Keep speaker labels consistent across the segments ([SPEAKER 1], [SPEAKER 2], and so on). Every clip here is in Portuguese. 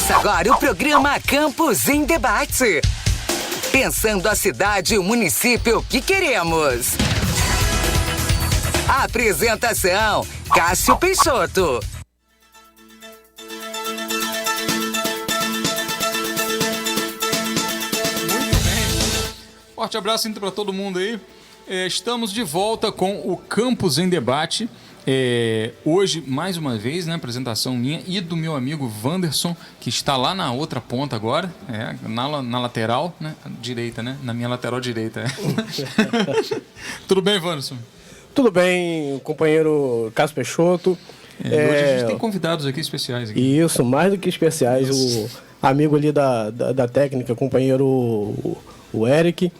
[SPEAKER 1] Começa agora o programa Campos em Debate. Pensando a cidade e o município que queremos. Apresentação: Cássio Peixoto.
[SPEAKER 2] Muito bem. Forte abraço para todo mundo aí. Estamos de volta com o Campos em Debate. Hoje, mais uma vez, né, apresentação minha e do meu amigo Wanderson, que está lá na outra ponta agora, na lateral, né, direita, né? Na minha lateral direita. Tudo bem, Wanderson?
[SPEAKER 3] Tudo bem, companheiro Cássio Peixoto.
[SPEAKER 2] Hoje a gente tem convidados aqui especiais. Aqui.
[SPEAKER 3] Isso, mais do que especiais. O amigo ali da técnica, companheiro o Eric.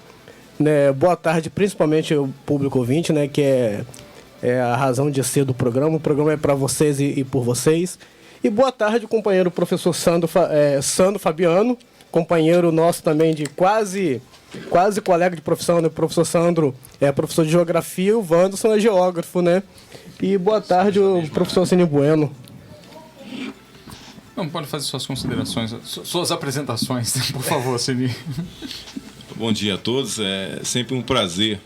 [SPEAKER 3] Né, boa tarde, principalmente o público ouvinte, né, que é a razão de ser do programa. O programa é para vocês e por vocês. E boa tarde, companheiro professor Sandro Fabiano, companheiro nosso também de quase colega de profissão, né? O professor Sandro é professor de geografia, o Wanderson é geógrafo, né? E boa tarde, o professor Cine Bueno.
[SPEAKER 2] Não, pode fazer suas considerações, suas apresentações, por favor, Cine.
[SPEAKER 4] Bom dia a todos, é sempre um prazer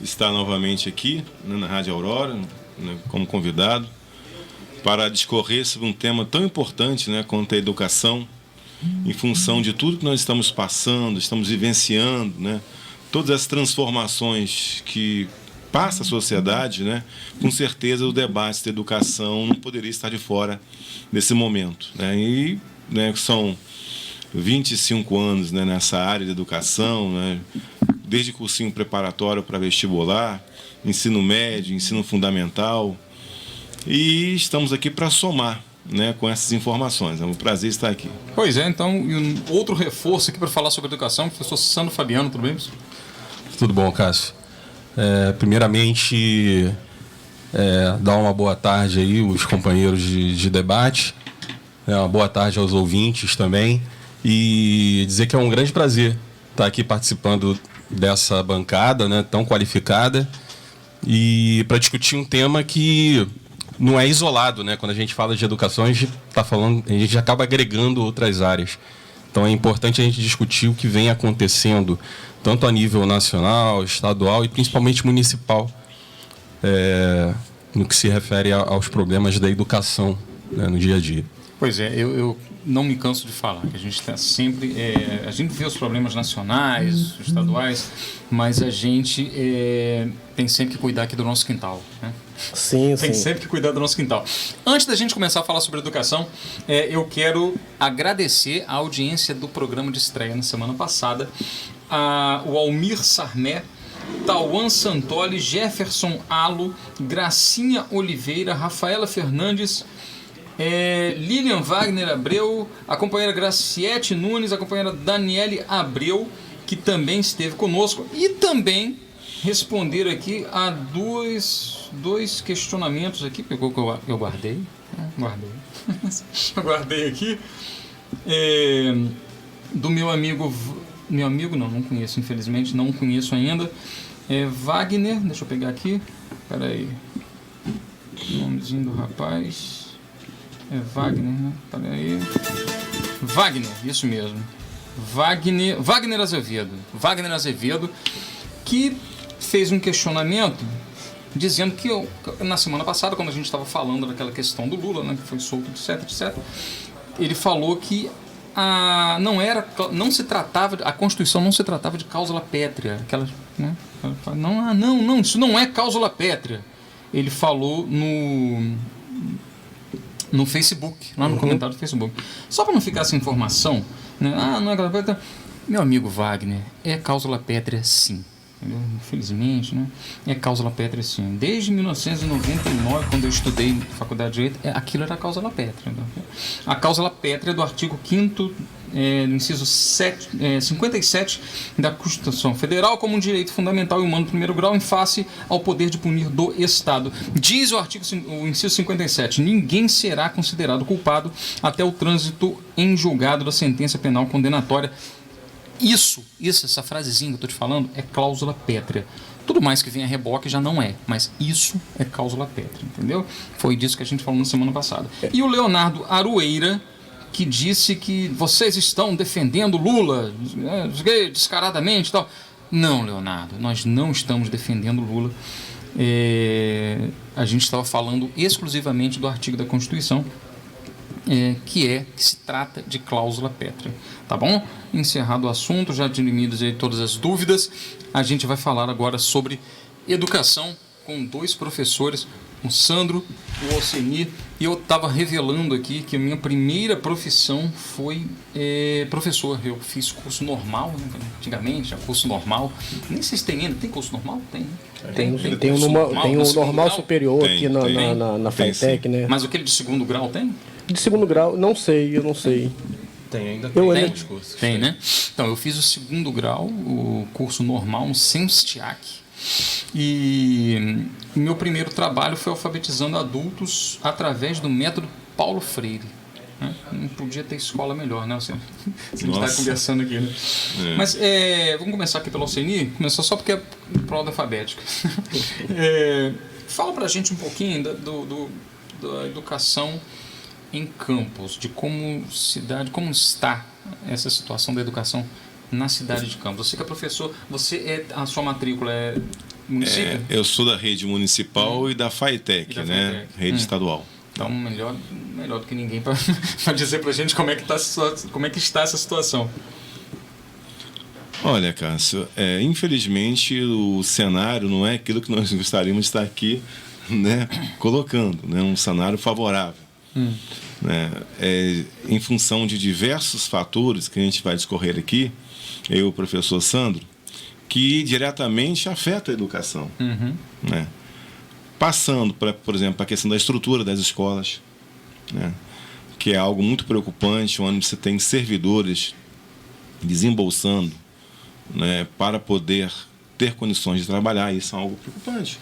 [SPEAKER 4] estar novamente aqui, né, na Rádio Aurora, né, como convidado, para discorrer sobre um tema tão importante, né, quanto a educação, em função de tudo que nós estamos passando, estamos vivenciando, né, todas as transformações que passa a sociedade, né, com certeza o debate da educação não poderia estar de fora desse momento. Né, e né, são 25 anos, né, nessa área de educação, né, desde cursinho preparatório para vestibular, ensino médio, ensino fundamental. E estamos aqui para somar, né, com essas informações. É um prazer estar aqui.
[SPEAKER 2] Pois é, então, e um outro reforço aqui para falar sobre educação, professor Sandro Fabiano, tudo bem, professor?
[SPEAKER 5] Tudo bom, Cássio. Primeiramente, dar uma boa tarde aí aos companheiros de debate, uma boa tarde aos ouvintes também, e dizer que é um grande prazer estar aqui participando dessa bancada, né, tão qualificada, e para discutir um tema que não é isolado, né? Quando a gente fala de educação, a gente acaba agregando outras áreas. Então é importante a gente discutir o que vem acontecendo, tanto a nível nacional, estadual e principalmente municipal, no que se refere aos problemas da educação, né, no dia a dia.
[SPEAKER 2] Pois é, eu não me canso de falar, que a gente está sempre... a gente vê os problemas nacionais, estaduais, mas a gente tem sempre que cuidar aqui do nosso quintal, né?
[SPEAKER 3] Sim.
[SPEAKER 2] Tem sempre que cuidar do nosso quintal. Antes da gente começar a falar sobre educação, eu quero agradecer a audiência do programa de estreia na semana passada, o Almir Sarmé, Tauan Santoli, Jefferson Alo, Gracinha Oliveira, Rafaela Fernandes, Lilian Wagner Abreu, a companheira Graciete Nunes, a companheira Daniele Abreu, que também esteve conosco, e também responder aqui a dois questionamentos aqui, pegou que eu guardei, eu guardei aqui, do meu amigo não conheço, infelizmente, não conheço ainda, Wagner, deixa eu pegar aqui, peraí, o nomezinho do rapaz... Wagner, né? Peraí. Wagner, isso mesmo. Wagner Azevedo, que fez um questionamento dizendo que na semana passada, quando a gente estava falando daquela questão do Lula, né, que foi solto, etc., ele falou que a Constituição não se tratava de cláusula pétrea. Aquela, né, não, isso não é cláusula pétrea. Ele falou no Facebook, lá no comentário do Facebook. Só para não ficar essa informação, né? Não é cláusula pétrea. Meu amigo Wagner, é cláusula pétrea sim. Entendeu? Infelizmente, né? É cláusula pétrea sim. Desde 1999, quando eu estudei na Faculdade de Direito, aquilo era a cláusula pétrea. Entendeu? A cláusula pétrea do artigo 5º, inciso 57 da Constituição Federal, como um direito fundamental e humano de primeiro grau em face ao poder de punir do Estado. Diz o inciso 57, ninguém será considerado culpado até o trânsito em julgado da sentença penal condenatória. Essa frasezinha que eu estou te falando é cláusula pétrea. Tudo mais que vem a reboque já não é, mas isso é cláusula pétrea, entendeu? Foi disso que a gente falou na semana passada. E o Leonardo Arueira que disse que vocês estão defendendo Lula, né, descaradamente e tal. Não, Leonardo, nós não estamos defendendo Lula. A gente estava falando exclusivamente do artigo da Constituição, que se trata de cláusula pétrea. Tá bom? Encerrado o assunto, já dirimidas aí todas as dúvidas, a gente vai falar agora sobre educação com dois professores, o Sandro e o Alcenir. E eu estava revelando aqui que a minha primeira profissão foi professor. Eu fiz curso normal, né? Antigamente, já curso normal. Nem sei se tem ainda. Tem curso normal? Tem, né?
[SPEAKER 3] Tem um normal superior aqui na FATEC, né?
[SPEAKER 2] Mas aquele de segundo grau tem?
[SPEAKER 3] De segundo grau, eu não sei.
[SPEAKER 5] Tem ainda.
[SPEAKER 2] Tem os cursos. Tem, né? Então, eu fiz o segundo grau, o curso normal, no SENSTIAC. E meu primeiro trabalho foi alfabetizando adultos através do método Paulo Freire. Né? Não podia ter escola melhor, né? Você está conversando aqui, né? Mas vamos começar aqui pelo Alcenir. Começar só porque é prova alfabética. Fala pra gente um pouquinho da educação em Campos, de como está essa situação da educação na cidade de Campos. Você que é professor, a sua matrícula é município?
[SPEAKER 4] Eu sou da rede municipal e da FATEC, né? Rede estadual.
[SPEAKER 2] Então, melhor do que ninguém para dizer para a gente como é que está essa situação.
[SPEAKER 4] Olha, Cássio, infelizmente o cenário não é aquilo que nós gostaríamos de estar aqui, né, colocando, né, um cenário favorável. Né, em função de diversos fatores que a gente vai discorrer aqui, eu e o professor Sandro, que diretamente afeta a educação. Né? Passando, por exemplo, a questão da estrutura das escolas, né? Que é algo muito preocupante, onde você tem servidores desembolsando, né, para poder ter condições de trabalhar. Isso é algo preocupante.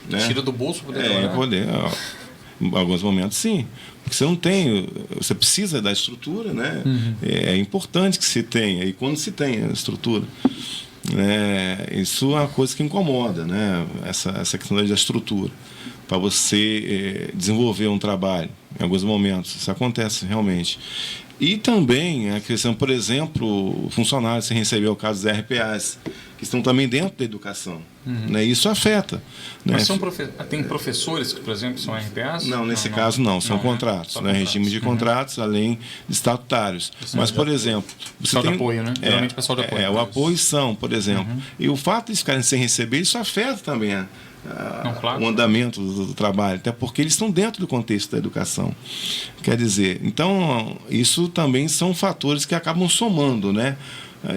[SPEAKER 4] Né?
[SPEAKER 2] Tira do bolso para poder trabalhar?
[SPEAKER 4] Em alguns momentos, sim. Porque você não tem, você precisa da estrutura, né? É importante que se tenha, e quando se tem a estrutura, isso é uma coisa que incomoda, né? Essa questão da estrutura, para você desenvolver um trabalho. Em alguns momentos, isso acontece realmente. E também a questão, por exemplo, funcionários, você recebeu o caso dos RPAs, que estão também dentro da educação. Né? Isso afeta. Né?
[SPEAKER 2] Mas tem professores que, por exemplo, são RPAs?
[SPEAKER 4] Não, nesse caso não, são contratos. Né? Regime de contratos, além de estatutários. Mas, por exemplo...
[SPEAKER 2] Pessoal de apoio, né? Geralmente pessoal de apoio.
[SPEAKER 4] O apoio são, por exemplo. E o fato de ficarem sem receber, isso afeta também o andamento do trabalho, até porque eles estão dentro do contexto da educação. Quer dizer, então, isso também são fatores que acabam somando, né?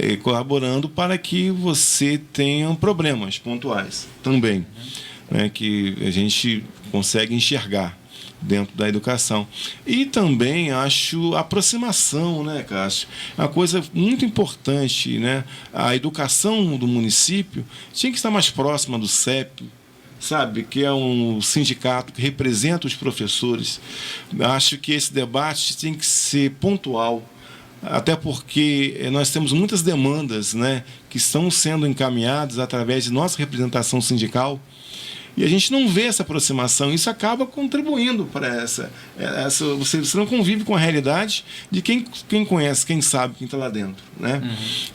[SPEAKER 4] E colaborando para que você tenha problemas pontuais também, né? Que a gente consegue enxergar dentro da educação. E também acho a aproximação, né, Cássio? É uma coisa muito importante, né? A educação do município tinha que estar mais próxima do CEP, sabe, que é um sindicato que representa os professores. Acho que esse debate tem que ser pontual, até porque nós temos muitas demandas, né, que estão sendo encaminhadas através de nossa representação sindical, e a gente não vê essa aproximação. Isso acaba contribuindo para essa você não convive com a realidade de quem conhece, quem sabe, quem está lá dentro, né?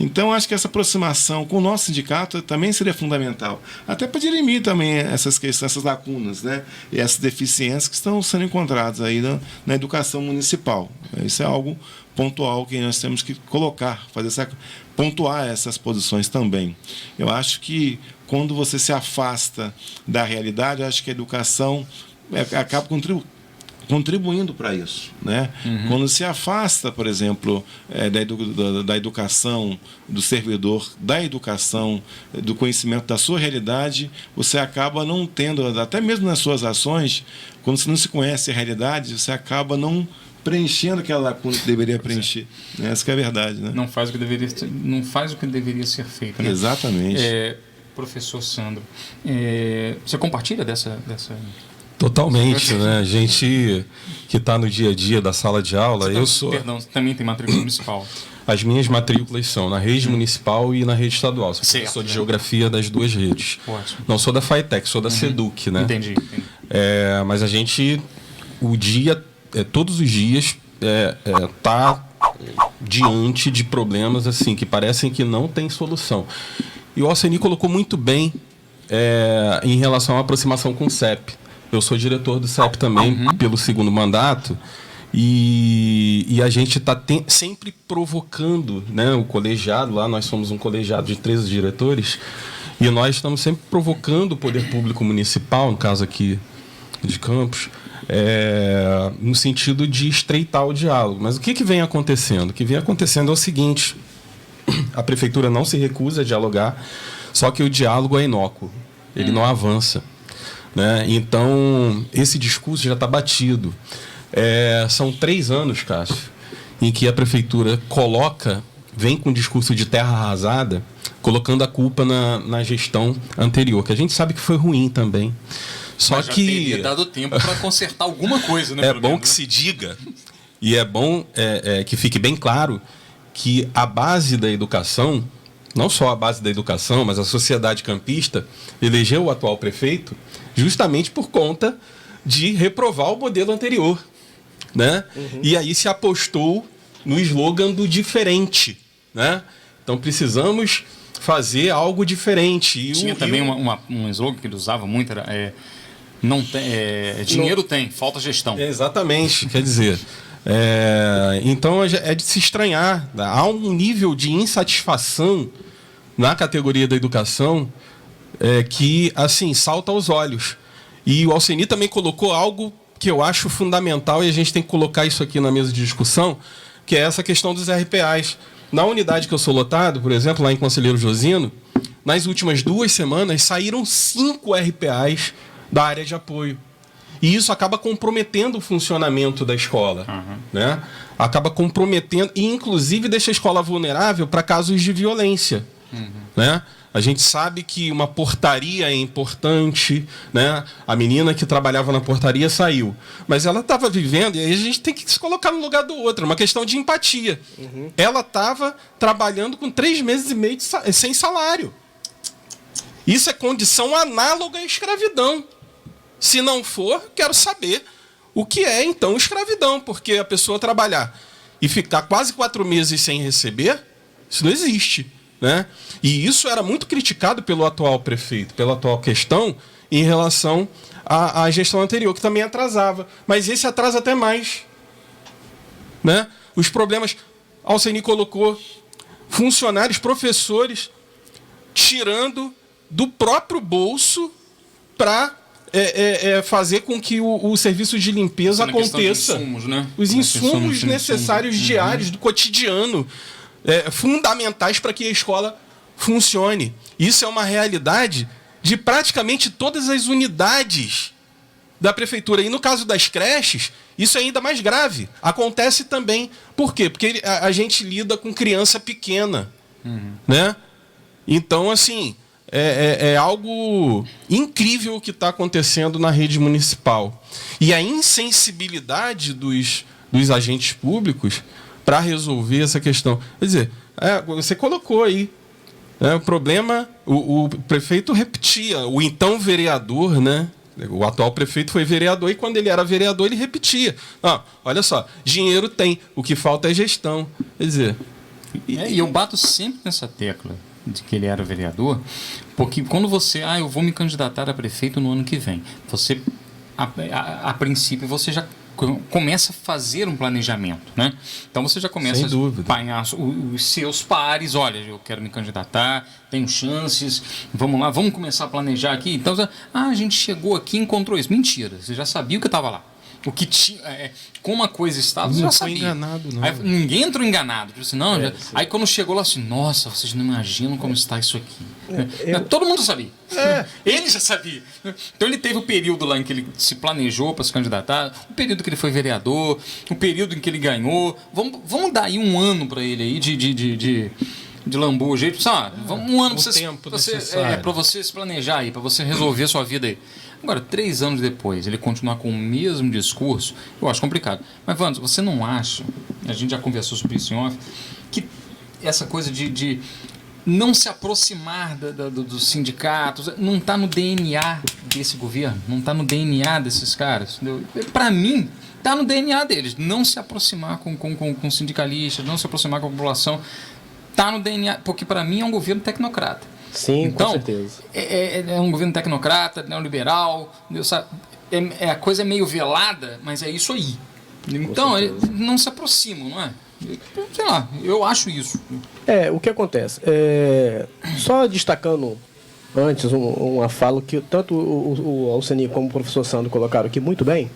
[SPEAKER 4] Então, acho que essa aproximação com o nosso sindicato também seria fundamental, até para dirimir também essas questões, essas lacunas, né? E essas deficiências que estão sendo encontradas aí na educação municipal. Isso é algo pontual que nós temos que colocar, pontuar essas posições também. Eu acho que quando você se afasta da realidade, eu acho que a educação acaba contribuindo para isso, né? Quando se afasta, por exemplo, da educação, do servidor, da educação, do conhecimento da sua realidade, você acaba não tendo, até mesmo nas suas ações, quando você não se conhece a realidade, você acaba não preenchendo aquela lacuna que deveria preencher. Essa que é a verdade, né?
[SPEAKER 2] Não faz o que deveria ser feito, né?
[SPEAKER 4] Exatamente.
[SPEAKER 2] Professor Sandro, você compartilha dessa...
[SPEAKER 5] Totalmente, né? A gente que está no dia a dia da sala de aula,
[SPEAKER 2] Perdão, você também tem matrícula municipal?
[SPEAKER 5] As minhas matrículas são na rede municipal e na rede estadual. Sou de geografia das duas redes.
[SPEAKER 2] Ótimo.
[SPEAKER 5] Não sou da FATEC, sou da SEDUC, né?
[SPEAKER 2] Entendi.
[SPEAKER 5] Mas a gente, todos os dias, está diante de problemas assim que parecem que não tem solução. E o Alceni colocou muito bem em relação à aproximação com o CEP. Eu sou diretor do CEP também pelo 2º mandato e a gente está sempre provocando, né, o colegiado. Lá nós somos um colegiado de 13 diretores e nós estamos sempre provocando o poder público municipal, no caso aqui de Campos, no sentido de estreitar o diálogo. Mas o que vem acontecendo? O que vem acontecendo é o seguinte: a prefeitura não se recusa a dialogar, só que o diálogo é inócuo, ele não avança, né? Então, esse discurso já está batido. São 3 anos, Cássio, em que a prefeitura vem com um discurso de terra arrasada, colocando a culpa na gestão anterior, que a gente sabe que foi ruim também. Só
[SPEAKER 2] mas já
[SPEAKER 5] que
[SPEAKER 2] teria dado tempo para consertar alguma coisa, né?
[SPEAKER 5] É bom que se diga, e é bom que fique bem claro, que a base da educação, não só a base da educação, mas a sociedade campista, elegeu o atual prefeito justamente por conta de reprovar o modelo anterior, né? E aí se apostou no slogan do diferente, né? Então precisamos fazer algo diferente. E
[SPEAKER 2] tinha também um slogan que ele usava muito, era dinheiro tem, falta gestão.
[SPEAKER 5] Exatamente, quer dizer... então é de se estranhar. Há um nível de insatisfação na categoria da educação que, assim, salta aos olhos. E o Alceni também colocou algo que eu acho fundamental, e a gente tem que colocar isso aqui na mesa de discussão, que é essa questão dos RPAs. Na unidade que eu sou lotado, por exemplo, lá em Conselheiro Josino, nas últimas 2 semanas saíram 5 RPAs da área de apoio. E isso acaba comprometendo o funcionamento da escola, né? Acaba comprometendo e, inclusive, deixa a escola vulnerável para casos de violência, né? A gente sabe que uma portaria é importante, né? A menina que trabalhava na portaria saiu, mas ela estava vivendo, e aí a gente tem que se colocar no lugar do outro, é uma questão de empatia. Ela estava trabalhando com 3 meses e meio sem salário. Isso é condição análoga à escravidão. Se não for, quero saber o que é, então, escravidão. Porque a pessoa trabalhar e ficar quase 4 meses sem receber, isso não existe, né? E isso era muito criticado pelo atual prefeito, pela atual questão, em relação à gestão anterior, que também atrasava. Mas esse atrasa até mais, né? Os problemas... Alceni colocou funcionários, professores, tirando do próprio bolso para... fazer com que o serviço de limpeza aconteça.
[SPEAKER 2] De insumos, né?
[SPEAKER 5] Os insumos necessários diários do cotidiano, fundamentais para que a escola funcione. Isso é uma realidade de praticamente todas as unidades da prefeitura. E no caso das creches, isso é ainda mais grave. Acontece também. Por quê? Porque a gente lida com criança pequena, né? Então, assim... É algo incrível o que está acontecendo na rede municipal. E a insensibilidade dos agentes públicos para resolver essa questão. Quer dizer, você colocou aí, o problema, o prefeito repetia, o então vereador, né? O atual prefeito foi vereador e quando ele era vereador ele repetia. Olha só, dinheiro tem, o que falta é gestão. Quer dizer...
[SPEAKER 2] E eu bato sempre nessa tecla de que ele era vereador, porque quando você, eu vou me candidatar a prefeito no ano que vem, você, a princípio, você já começa a fazer um planejamento, né? Então você já começa a apanhar os seus pares, olha, eu quero me candidatar, tenho chances, vamos lá, vamos começar a planejar aqui. Então, a gente chegou aqui e encontrou isso. Mentira, você já sabia o que estava lá. O que tinha, como a coisa estava, você já sabia.
[SPEAKER 5] Enganado, não.
[SPEAKER 2] Aí, ninguém entrou enganado. Disse, não, aí quando chegou lá assim, nossa, vocês não imaginam como está isso aqui. Todo mundo sabia. Ele já sabia. Então ele teve o período lá em que ele se planejou para se candidatar, o período que ele foi vereador, o período em que ele ganhou. Vamos dar aí um ano para ele aí de lambuja. Um ano para você se planejar aí, para você resolver a sua vida aí. Agora, 3 anos depois, ele continuar com o mesmo discurso, eu acho complicado. Mas, Wanderson, você não acha, a gente já conversou sobre isso em off, que essa coisa de não se aproximar dos sindicatos, não está no DNA desse governo, não está no DNA desses caras. Para mim, está no DNA deles, não se aproximar com sindicalistas, não se aproximar com a população, está no DNA, porque para mim é um governo tecnocrata.
[SPEAKER 3] Sim,
[SPEAKER 2] então,
[SPEAKER 3] com certeza.
[SPEAKER 2] É um governo tecnocrata, neoliberal, a coisa é meio velada, mas é isso aí. Então, não se aproximam, não é? Sei lá, eu acho isso.
[SPEAKER 3] O que acontece? Só destacando antes uma fala que tanto o Alceni como o professor Sandro colocaram aqui muito bem,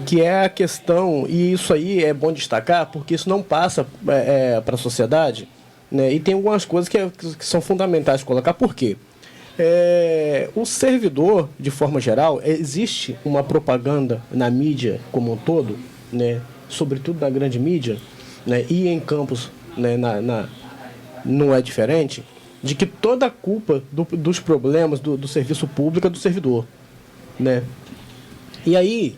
[SPEAKER 3] que é a questão, e isso aí é bom destacar, porque isso não passa para a sociedade, né? E tem algumas coisas que são fundamentais de colocar. Por quê? O servidor, de forma geral, existe uma propaganda na mídia como um todo, né? Sobretudo na grande mídia, né? E em campos, né? Não é diferente, de que toda a culpa dos problemas do serviço público é do servidor, né? E aí,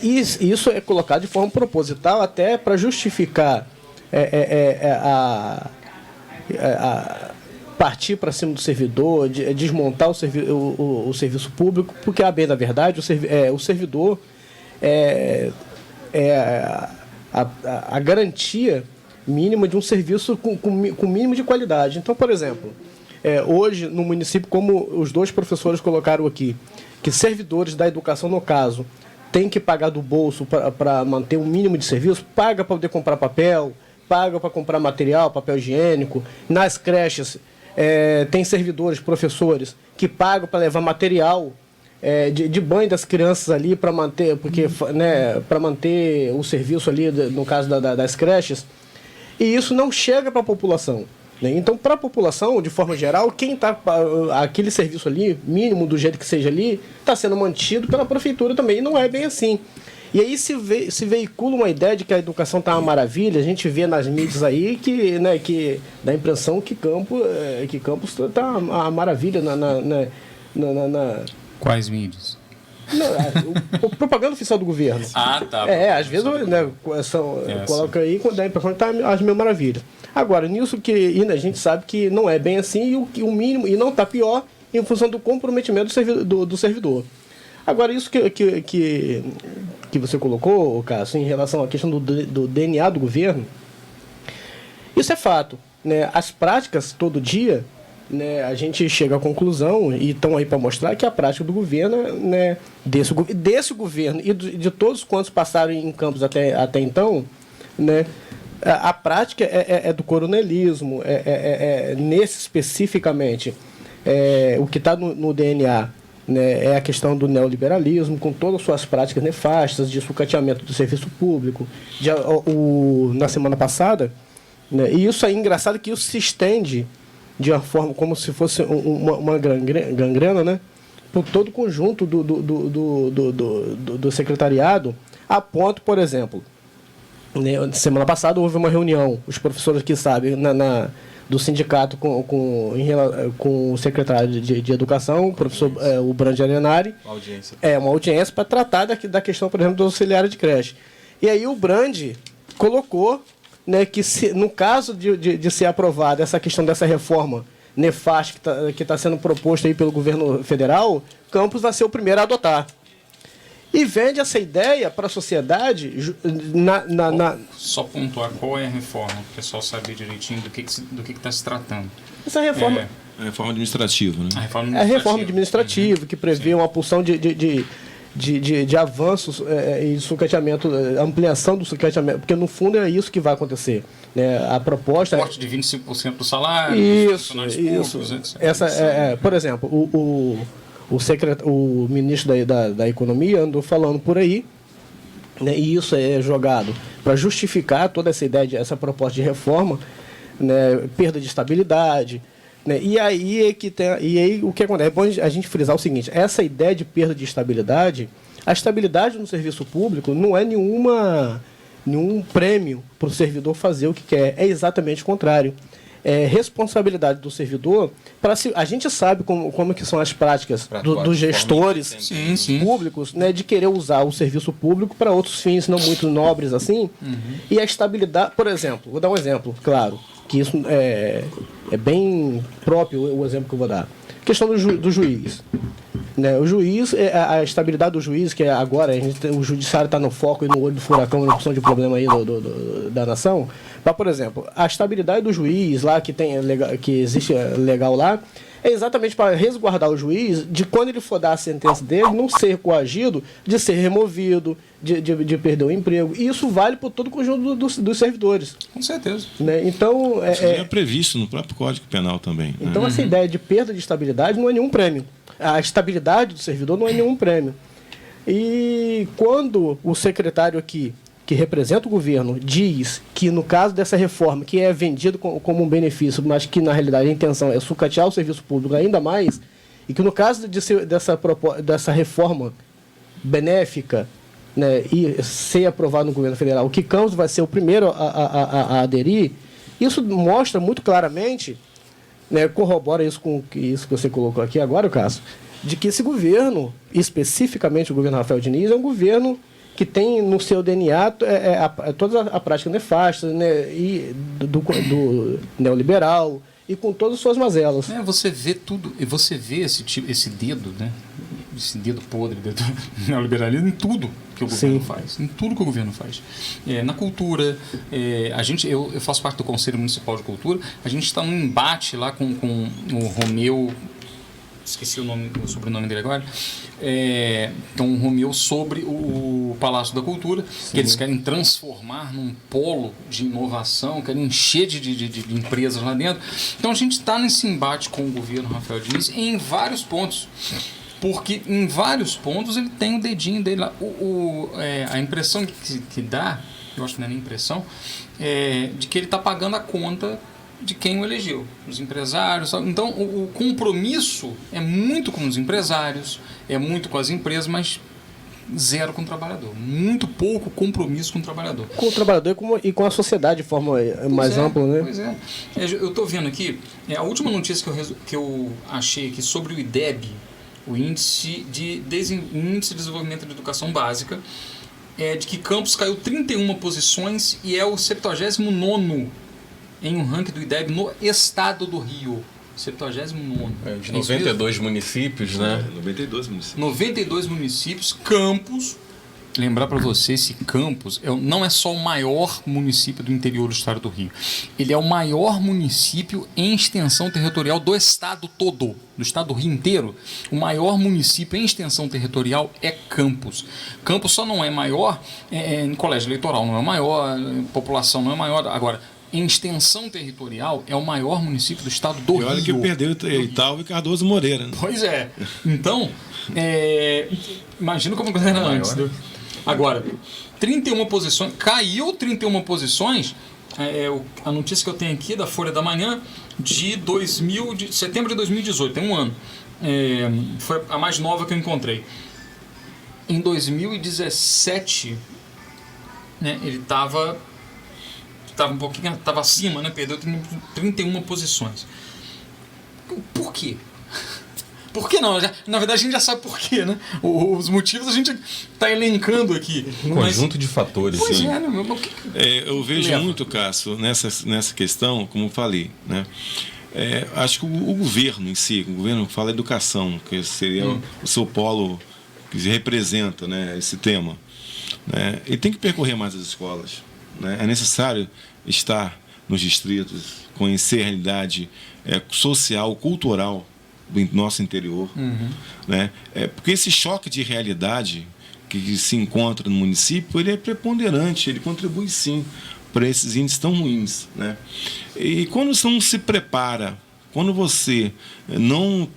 [SPEAKER 3] isso é colocado de forma proposital até para justificar partir para cima do servidor, desmontar o serviço público, porque, a bem da verdade, o servidor a garantia mínima de um serviço com mínimo de qualidade. Então, por exemplo, hoje no município, como os dois professores colocaram aqui, que servidores da educação, no caso, têm que pagar do bolso para manter um mínimo de serviço, paga para poder comprar papel, paga para comprar material, papel higiênico. Nas creches, tem servidores, professores, que pagam para levar material de banho das crianças ali para manter, porque, né, para manter o serviço ali, no caso das creches, e isso não chega para a população, né? Então, para a população, de forma geral, quem está, aquele serviço ali, mínimo do jeito que seja ali, está sendo mantido pela prefeitura também, e não é bem assim. E aí se veicula uma ideia de que a educação está uma maravilha. A gente vê nas mídias aí que dá a impressão que Campos está uma maravilha
[SPEAKER 2] Quais mídias?
[SPEAKER 3] O propaganda oficial do governo.
[SPEAKER 2] Ah, tá.
[SPEAKER 3] Às vezes, né, coloca aí e dá a impressão que está as mil maravilhas. Agora, nisso que a gente sabe que não é bem assim, e o mínimo, e não está pior, em função do comprometimento do servidor. Agora, isso que você colocou, Cássio, em relação à questão do DNA do governo, isso é fato, né? As práticas, todo dia, né, a gente chega à conclusão, e estão aí para mostrar, que a prática do governo, né, desse governo e de todos quantos passaram em Campos até então, né, a prática é do coronelismo, nesse especificamente, o que está no DNA, né, é a questão do neoliberalismo, com todas as suas práticas nefastas, de sucateamento do serviço público. Na semana passada, né, e isso é engraçado que isso se estende de uma forma como se fosse uma gangrena, né, por todo o conjunto do secretariado, a ponto, por exemplo, né, semana passada houve uma reunião, os professores que sabem, do sindicato com o secretário de Educação, o professor o Brandi Arenari. Uma audiência para tratar da questão, por exemplo, do auxiliar de creche. E aí o Brandi colocou, né, que no caso de ser aprovada essa questão dessa reforma nefasta que está sendo proposta aí pelo governo federal, Campos vai ser o primeiro a adotar. E vende essa ideia para a sociedade
[SPEAKER 2] Só pontuar qual é a reforma, para o pessoal saber direitinho do que está se tratando.
[SPEAKER 3] Essa reforma...
[SPEAKER 4] É a reforma administrativa, né?
[SPEAKER 3] A reforma administrativa, que prevê uma porção de avanços e sucateamento, ampliação do sucateamento, porque no fundo é isso que vai acontecer, né? A proposta...
[SPEAKER 2] Corte de 25% do salário,
[SPEAKER 3] isso. Públicos, etc. Por exemplo, o ministro da Economia andou falando por aí, né, e isso é jogado para justificar toda essa ideia, essa proposta de reforma, né, perda de estabilidade, né, e aí o que acontece? É bom a gente frisar o seguinte: essa ideia de perda de estabilidade, a estabilidade no serviço público não é nenhum prêmio para o servidor fazer o que quer, é exatamente o contrário. responsabilidade do servidor. A gente sabe como que são as práticas dos gestores públicos, né, de querer usar o serviço público para outros fins não muito nobres assim. E a estabilidade, por exemplo, vou dar um exemplo, claro, que isso é bem próprio o exemplo que eu vou dar. Questão do juiz. Né, o juiz, a estabilidade do juiz, que agora o judiciário está no foco e no olho do furacão, na opção de problema aí da nação. Mas, por exemplo, a estabilidade do juiz lá, que existe legal lá, é exatamente para resguardar o juiz de quando ele for dar a sentença dele, não ser coagido, de ser removido, de perder o emprego. E isso vale por todo o conjunto dos servidores.
[SPEAKER 2] Com certeza.
[SPEAKER 3] Né? Então,
[SPEAKER 4] isso é previsto no próprio Código Penal também.
[SPEAKER 3] Então, essa ideia de perda de estabilidade não é nenhum prêmio. A estabilidade do servidor não é nenhum prêmio. E quando o secretário aqui, que representa o governo, diz que no caso dessa reforma, que é vendido como um benefício, mas que na realidade a intenção é sucatear o serviço público ainda mais, e que no caso dessa reforma benéfica, né, e ser aprovado no governo federal, que Campos vai ser o primeiro a aderir, isso mostra muito claramente, né, corrobora isso com isso que você colocou aqui agora, Cássio, de que esse governo, especificamente o governo Rafael Diniz, é um governo que tem no seu DNA toda a prática nefasta, né, e do neoliberal, e com todas as suas mazelas.
[SPEAKER 2] Você vê tudo, e você vê esse dedo, né, esse dedo podre do neoliberalismo em tudo que o governo faz. Em tudo que o governo faz. Na cultura, eu faço parte do Conselho Municipal de Cultura, a gente está num embate lá com o Romeu, esqueci o sobrenome dele agora, então o Romeu sobre o Palácio da Cultura, que eles querem transformar num polo de inovação, querem encher de empresas lá dentro. Então a gente está nesse embate com o governo Rafael Diniz em vários pontos, porque em vários pontos ele tem o dedinho dele lá. A impressão que dá, eu acho que não é nem impressão, de que ele está pagando a conta de quem o elegeu, os empresários. Então o compromisso é muito com os empresários, é muito com as empresas, mas zero com o trabalhador. Muito pouco compromisso com o trabalhador.
[SPEAKER 3] Com o trabalhador e com a sociedade de forma mais ampla, né?
[SPEAKER 2] Pois é. Eu estou vendo aqui, a última notícia que eu achei aqui sobre o IDEB, o Índice de Desenvolvimento de Educação Básica, de que Campos caiu 31 posições e é o 79º em um ranking do IDEB no estado do Rio. 79º.
[SPEAKER 5] De 92 municípios, né?
[SPEAKER 4] 92 municípios.
[SPEAKER 2] 92 municípios. Campos, lembrar para você, esse Campos não é só o maior município do interior do estado do Rio. Ele é o maior município em extensão territorial do estado todo, do estado do Rio inteiro. O maior município em extensão territorial é Campos. Campos só não é maior em colégio eleitoral, não é maior, população não é maior. Agora, em extensão territorial, é o maior município do estado do Rio.
[SPEAKER 4] E olha que perdeu Itaú e Cardoso Moreira, né?
[SPEAKER 2] Pois é. Então, imagina como era antes. Né? Agora, 31 posições, caiu 31 posições, a notícia que eu tenho aqui da Folha da Manhã, de setembro de 2018, tem um ano. Foi a mais nova que eu encontrei. Em 2017, né, ele estava um pouquinho, estava acima, né? Perdeu 31 posições. Por quê? Por que não? Na verdade a gente já sabe por quê, né? Os motivos a gente está elencando aqui.
[SPEAKER 5] Conjunto de fatores.
[SPEAKER 2] Pois
[SPEAKER 5] sim.
[SPEAKER 4] Eu vejo muito, Cássio, nessa questão, como eu falei, né? Acho que o governo em si, o governo fala educação, que seria o seu polo que representa, né, esse tema, né? Ele tem que percorrer mais as escolas. Né? É necessário estar nos distritos, conhecer a realidade social, cultural do nosso interior. Né? Porque esse choque de realidade que se encontra no município, ele é preponderante, ele contribui sim para esses índices tão ruins. Né? E quando você não se prepara, quando você não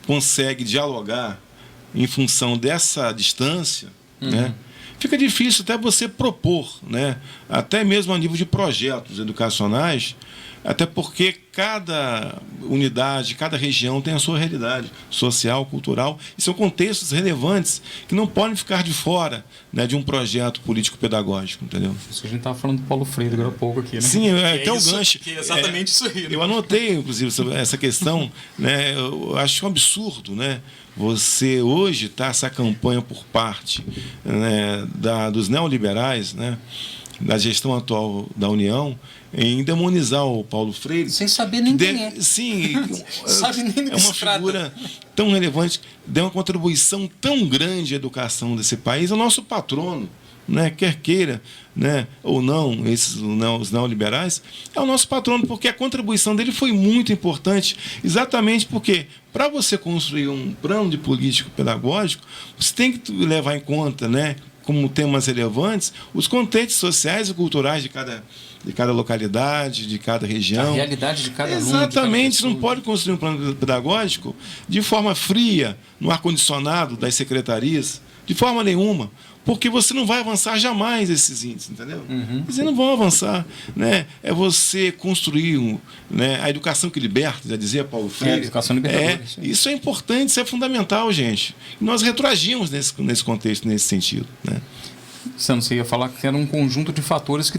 [SPEAKER 4] consegue dialogar em função dessa distância, né? fica difícil até você propor, né? Até mesmo a nível de projetos educacionais, até porque cada unidade, cada região tem a sua realidade social, cultural, e são contextos relevantes que não podem ficar de fora, né, de um projeto político-pedagógico, entendeu?
[SPEAKER 2] Isso a gente estava falando do Paulo Freire agora há pouco aqui, né?
[SPEAKER 4] Sim, até o gancho.
[SPEAKER 2] Que é exatamente isso aí. Né?
[SPEAKER 4] Eu anotei, inclusive, sobre essa questão, né? Eu acho um absurdo, né? Você hoje está essa campanha por parte, né, dos neoliberais, né, da gestão atual da União, em demonizar o Paulo Freire.
[SPEAKER 2] Sem saber nem quem é.
[SPEAKER 4] Sim,
[SPEAKER 2] Sabe nem do que
[SPEAKER 4] é uma
[SPEAKER 2] se trata.
[SPEAKER 4] figura tão relevante, deu uma contribuição tão grande à educação desse país, é o nosso patrono, né, quer queira, né, ou não, os neoliberais, é o nosso patrono, porque a contribuição dele foi muito importante, exatamente porque, para você construir um plano de político pedagógico, você tem que levar em conta, né, como temas relevantes, os contextos sociais e culturais de cada localidade, de cada região.
[SPEAKER 2] A realidade de cada aluno.
[SPEAKER 4] Exatamente, você não pode construir um plano pedagógico de forma fria, no ar-condicionado das secretarias, de forma nenhuma, porque você não vai avançar jamais esses índices, entendeu? Vocês não vão avançar, né? É você construir né, a educação que liberta, já dizia Paulo Freire.
[SPEAKER 2] A educação libertadora.
[SPEAKER 4] Isso é importante, isso é fundamental, gente. E nós retroagimos nesse contexto, nesse sentido, né?
[SPEAKER 2] Você ia falar que era um conjunto de fatores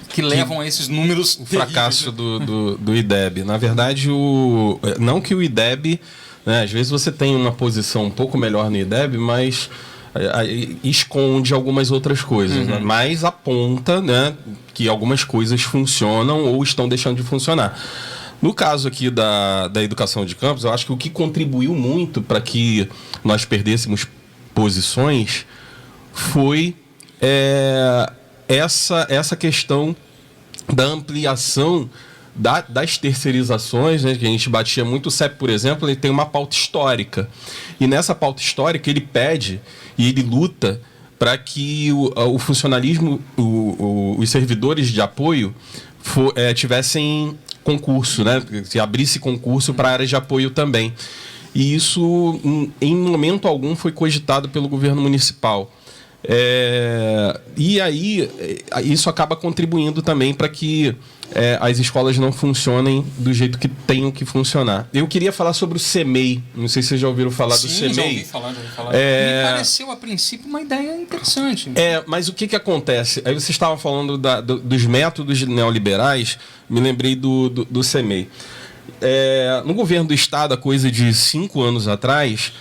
[SPEAKER 2] que levam a esses números.
[SPEAKER 5] O fracasso do IDEB. Na verdade, não que o IDEB, né, às vezes você tem uma posição um pouco melhor no IDEB, mas esconde algumas outras coisas, né? Mas aponta, né, que algumas coisas funcionam ou estão deixando de funcionar. No caso aqui da educação de campus, eu acho que o que contribuiu muito para que nós perdêssemos posições foi essa questão da ampliação das terceirizações, né, que a gente batia muito. O CEP, por exemplo, ele tem uma pauta histórica. E nessa pauta histórica ele pede e ele luta para que o funcionalismo, os servidores de apoio tivessem concurso, né, que abrisse concurso para áreas de apoio também. E isso, em momento algum, foi cogitado pelo governo municipal. E aí, isso acaba contribuindo também para que as escolas não funcionem do jeito que tenham que funcionar. Eu queria falar sobre o CEMEI. Não sei se vocês já ouviram falar do CEMEI.
[SPEAKER 2] Já ouvi falar. Me pareceu, a princípio, uma ideia interessante.
[SPEAKER 5] Mas o que acontece? Aí vocês estavam falando dos métodos neoliberais, me lembrei do CEMEI. No governo do Estado, há coisa de 5 anos atrás,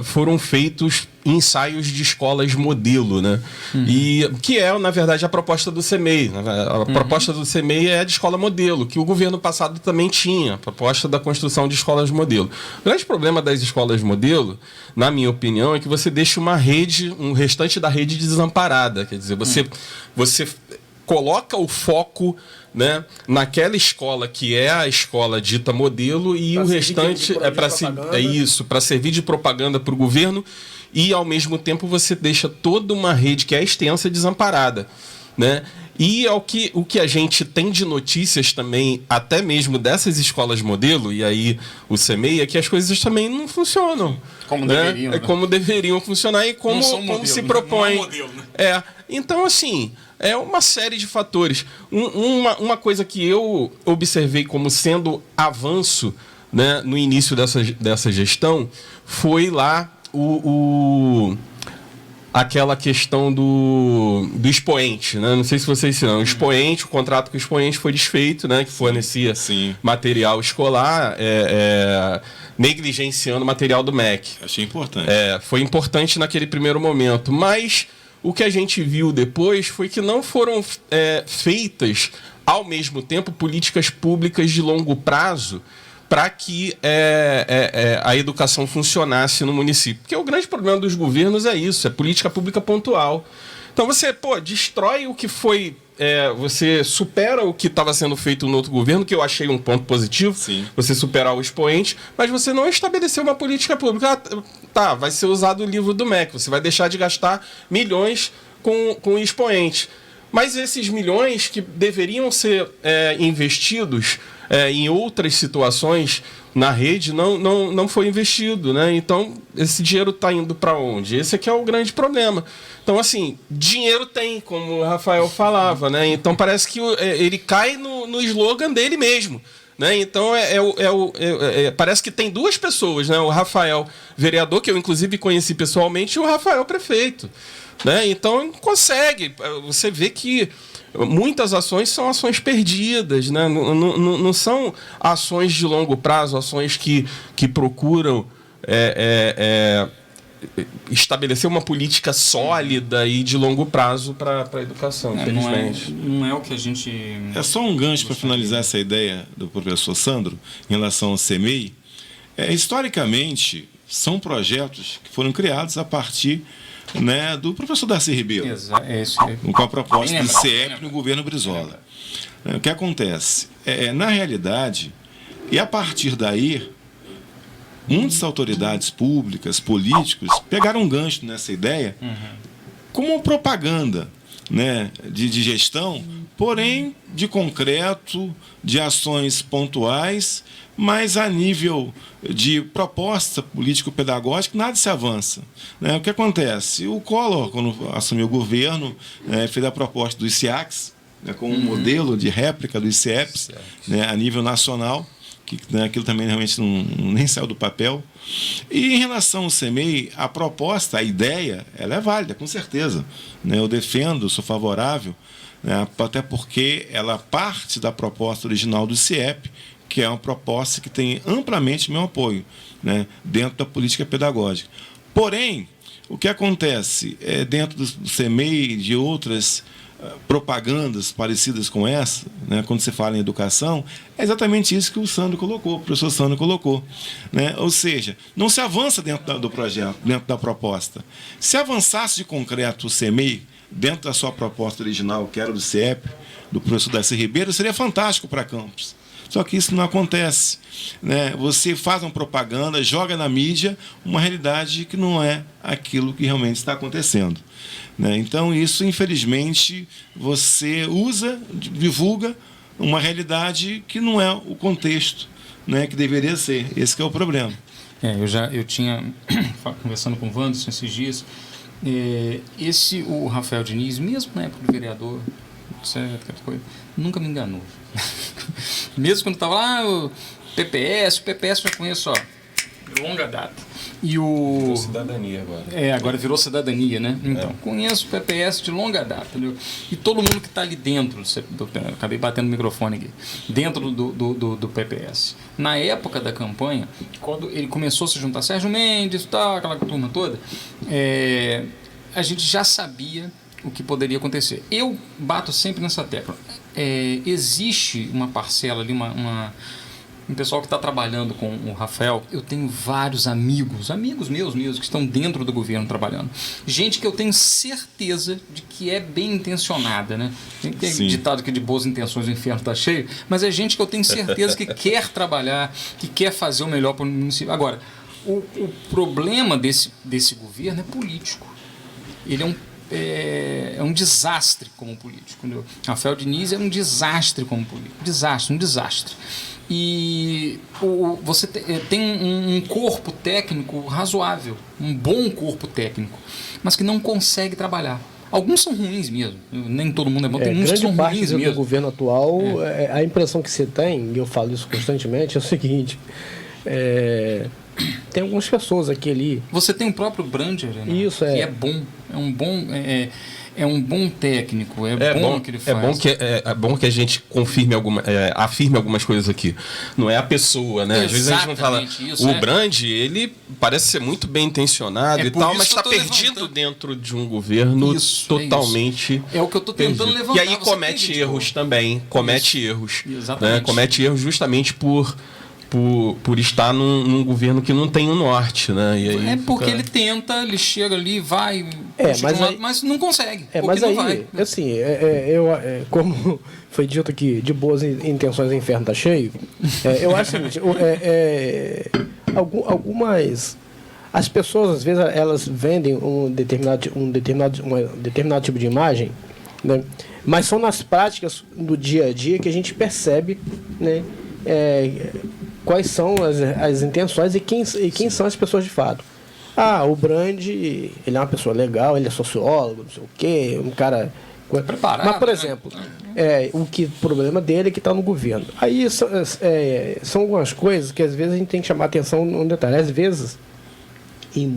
[SPEAKER 5] foram feitos ensaios de escolas modelo, né? E que é, na verdade, a proposta do CEMEI. A proposta do CEMEI é a de escola modelo, que o governo passado também tinha, a proposta da construção de escolas modelo. O grande problema das escolas modelo, na minha opinião, é que você deixa um restante da rede desamparada. Quer dizer, você coloca o foco, né, naquela escola que é a escola dita modelo e o restante para servir de propaganda para o governo, e ao mesmo tempo você deixa toda uma rede que é extensa desamparada, né? E o que a gente tem de notícias também, até mesmo dessas escolas modelo, e aí o CEMEI, é que as coisas também não funcionam.
[SPEAKER 2] Como
[SPEAKER 5] né?
[SPEAKER 2] deveriam. Né?
[SPEAKER 5] Como deveriam funcionar e como se propõe.
[SPEAKER 2] Não é modelo, né?
[SPEAKER 5] Então, assim, é uma série de fatores. Uma coisa que eu observei como sendo avanço, né, no início dessa gestão foi lá aquela questão do expoente, né? Não sei se vocês sabem. O contrato com o expoente foi desfeito, né? Que fornecia material escolar, negligenciando o material do MEC.
[SPEAKER 4] Achei importante.
[SPEAKER 5] Foi importante naquele primeiro momento, mas o que a gente viu depois foi que não foram feitas, ao mesmo tempo, políticas públicas de longo prazo para que a educação funcionasse no município. Porque o grande problema dos governos é isso, é política pública pontual. Então você destrói o que foi, você supera o que estava sendo feito no outro governo, que eu achei um ponto positivo, você superar o expoente, mas você não estabeleceu uma política pública. Vai ser usado o livro do MEC, você vai deixar de gastar milhões com o expoente. Mas esses milhões que deveriam ser investidos em outras situações na rede não foi investido, né? Então, esse dinheiro está indo para onde? Esse aqui é o grande problema. Então, assim, dinheiro tem, como o Rafael falava, né? Então, parece que ele cai no slogan dele mesmo. Né? Então, parece que tem duas pessoas, né? O Rafael, vereador, que eu inclusive conheci pessoalmente, e o Rafael, prefeito. Né? Então, consegue. Você vê que muitas ações são ações perdidas, né? Não são ações de longo prazo, ações que procuram estabelecer uma política sólida e de longo prazo para a educação, infelizmente.
[SPEAKER 2] Não é o que a gente...
[SPEAKER 4] É só um gancho para finalizar essa ideia do professor Sandro em relação ao CEMEI. Historicamente, são projetos que foram criados a partir, né, do professor Darcy Ribeiro, com a proposta do CIEP no governo Brizola. O que acontece? Na realidade, e a partir daí, muitas autoridades públicas, políticos, pegaram um gancho nessa ideia como propaganda, né, de gestão, porém de concreto, de ações pontuais, mas a nível de proposta político-pedagógica nada se avança. Né? O que acontece? O Collor, quando assumiu o governo, fez a proposta do ICEACS, né, como um modelo de réplica do ICEPS, né, a nível nacional, que, né, aquilo também realmente nem saiu do papel. E em relação ao CEMEI, a proposta, a ideia, ela é válida, com certeza. Né? Eu defendo, sou favorável, né, até porque ela parte da proposta original do CIEP, que é uma proposta que tem amplamente meu apoio, né, dentro da política pedagógica. Porém, o que acontece dentro do CEMEI e de outras propagandas parecidas com essa, né, quando se fala em educação, é exatamente isso que o Sandro colocou, o professor Sandro colocou. Né? Ou seja, não se avança dentro do projeto, dentro da proposta. Se avançasse de concreto o CEMEI, dentro da sua proposta original, que era do CIEP, do professor Darcy Ribeiro, seria fantástico para Campos. Só que isso não acontece. Né? Você faz uma propaganda, joga na mídia uma realidade que não é aquilo que realmente está acontecendo. Né? Então, isso, infelizmente, você divulga uma realidade que não é o contexto, né, que deveria ser. Esse que é o problema.
[SPEAKER 2] Eu tinha, conversando com o Wanderson esses dias, o Rafael Diniz, mesmo na época do vereador, nunca me enganou. Mesmo quando estava lá, o PPS eu já conheço, de longa data. E
[SPEAKER 5] virou cidadania agora.
[SPEAKER 2] Agora virou cidadania, né? Então, conheço o PPS de longa data, entendeu? E todo mundo que está ali dentro, acabei batendo o microfone aqui, dentro do PPS. Na época da campanha, quando ele começou a se juntar, Sérgio Mendes, aquela turma toda, a gente já sabia o que poderia acontecer. Eu bato sempre nessa tecla. Existe uma parcela ali, um pessoal que está trabalhando com o Rafael. Eu tenho vários amigos meus mesmo, que estão dentro do governo trabalhando. Gente que eu tenho certeza de que é bem intencionada, né? Tem ditado que de boas intenções o inferno está cheio, mas é gente que eu tenho certeza que quer trabalhar, que quer fazer o melhor para o município. Agora, o problema desse governo é político. Ele é um desastre como político. Entendeu? Rafael Diniz é um desastre como político. Um desastre. E você tem um corpo técnico razoável, um bom corpo técnico, mas que não consegue trabalhar. Alguns são ruins mesmo, nem todo mundo é bom, tem muitos que são ruins mesmo.
[SPEAKER 3] Do governo atual, a impressão que você tem, e eu falo isso constantemente, é o seguinte: tem algumas pessoas aqui ali.
[SPEAKER 2] Você tem o próprio Brander, né?
[SPEAKER 3] Isso
[SPEAKER 2] que é bom, é um bom técnico, é bom o que ele faz.
[SPEAKER 5] É bom que a gente afirme algumas coisas aqui. Não é a pessoa, né? Às vezes a gente não fala. O Brand, ele parece ser muito bem intencionado e tal, mas está perdido dentro de um governo totalmente.
[SPEAKER 2] É o que eu estou tentando levantar.
[SPEAKER 5] E aí comete erros também. Comete erros. Exatamente. Né? Comete erros justamente por estar num governo que não tem um norte, né? E aí
[SPEAKER 2] porque ele tenta, ele chega ali, vai, mas não consegue.
[SPEAKER 3] Mas aí, vai. Assim, como foi dito aqui, de boas intenções o inferno está cheio, eu acho o seguinte, as pessoas, às vezes, elas vendem um determinado tipo de imagem, né? Mas são nas práticas do dia a dia que a gente percebe, né, quais são as intenções e quem são as pessoas de fato. O Brandi, ele é uma pessoa legal, ele é sociólogo, não sei o quê, um cara preparado. Mas, por exemplo, o problema dele é que está no governo. Aí são algumas coisas que às vezes a gente tem que chamar atenção num detalhe. Às vezes, em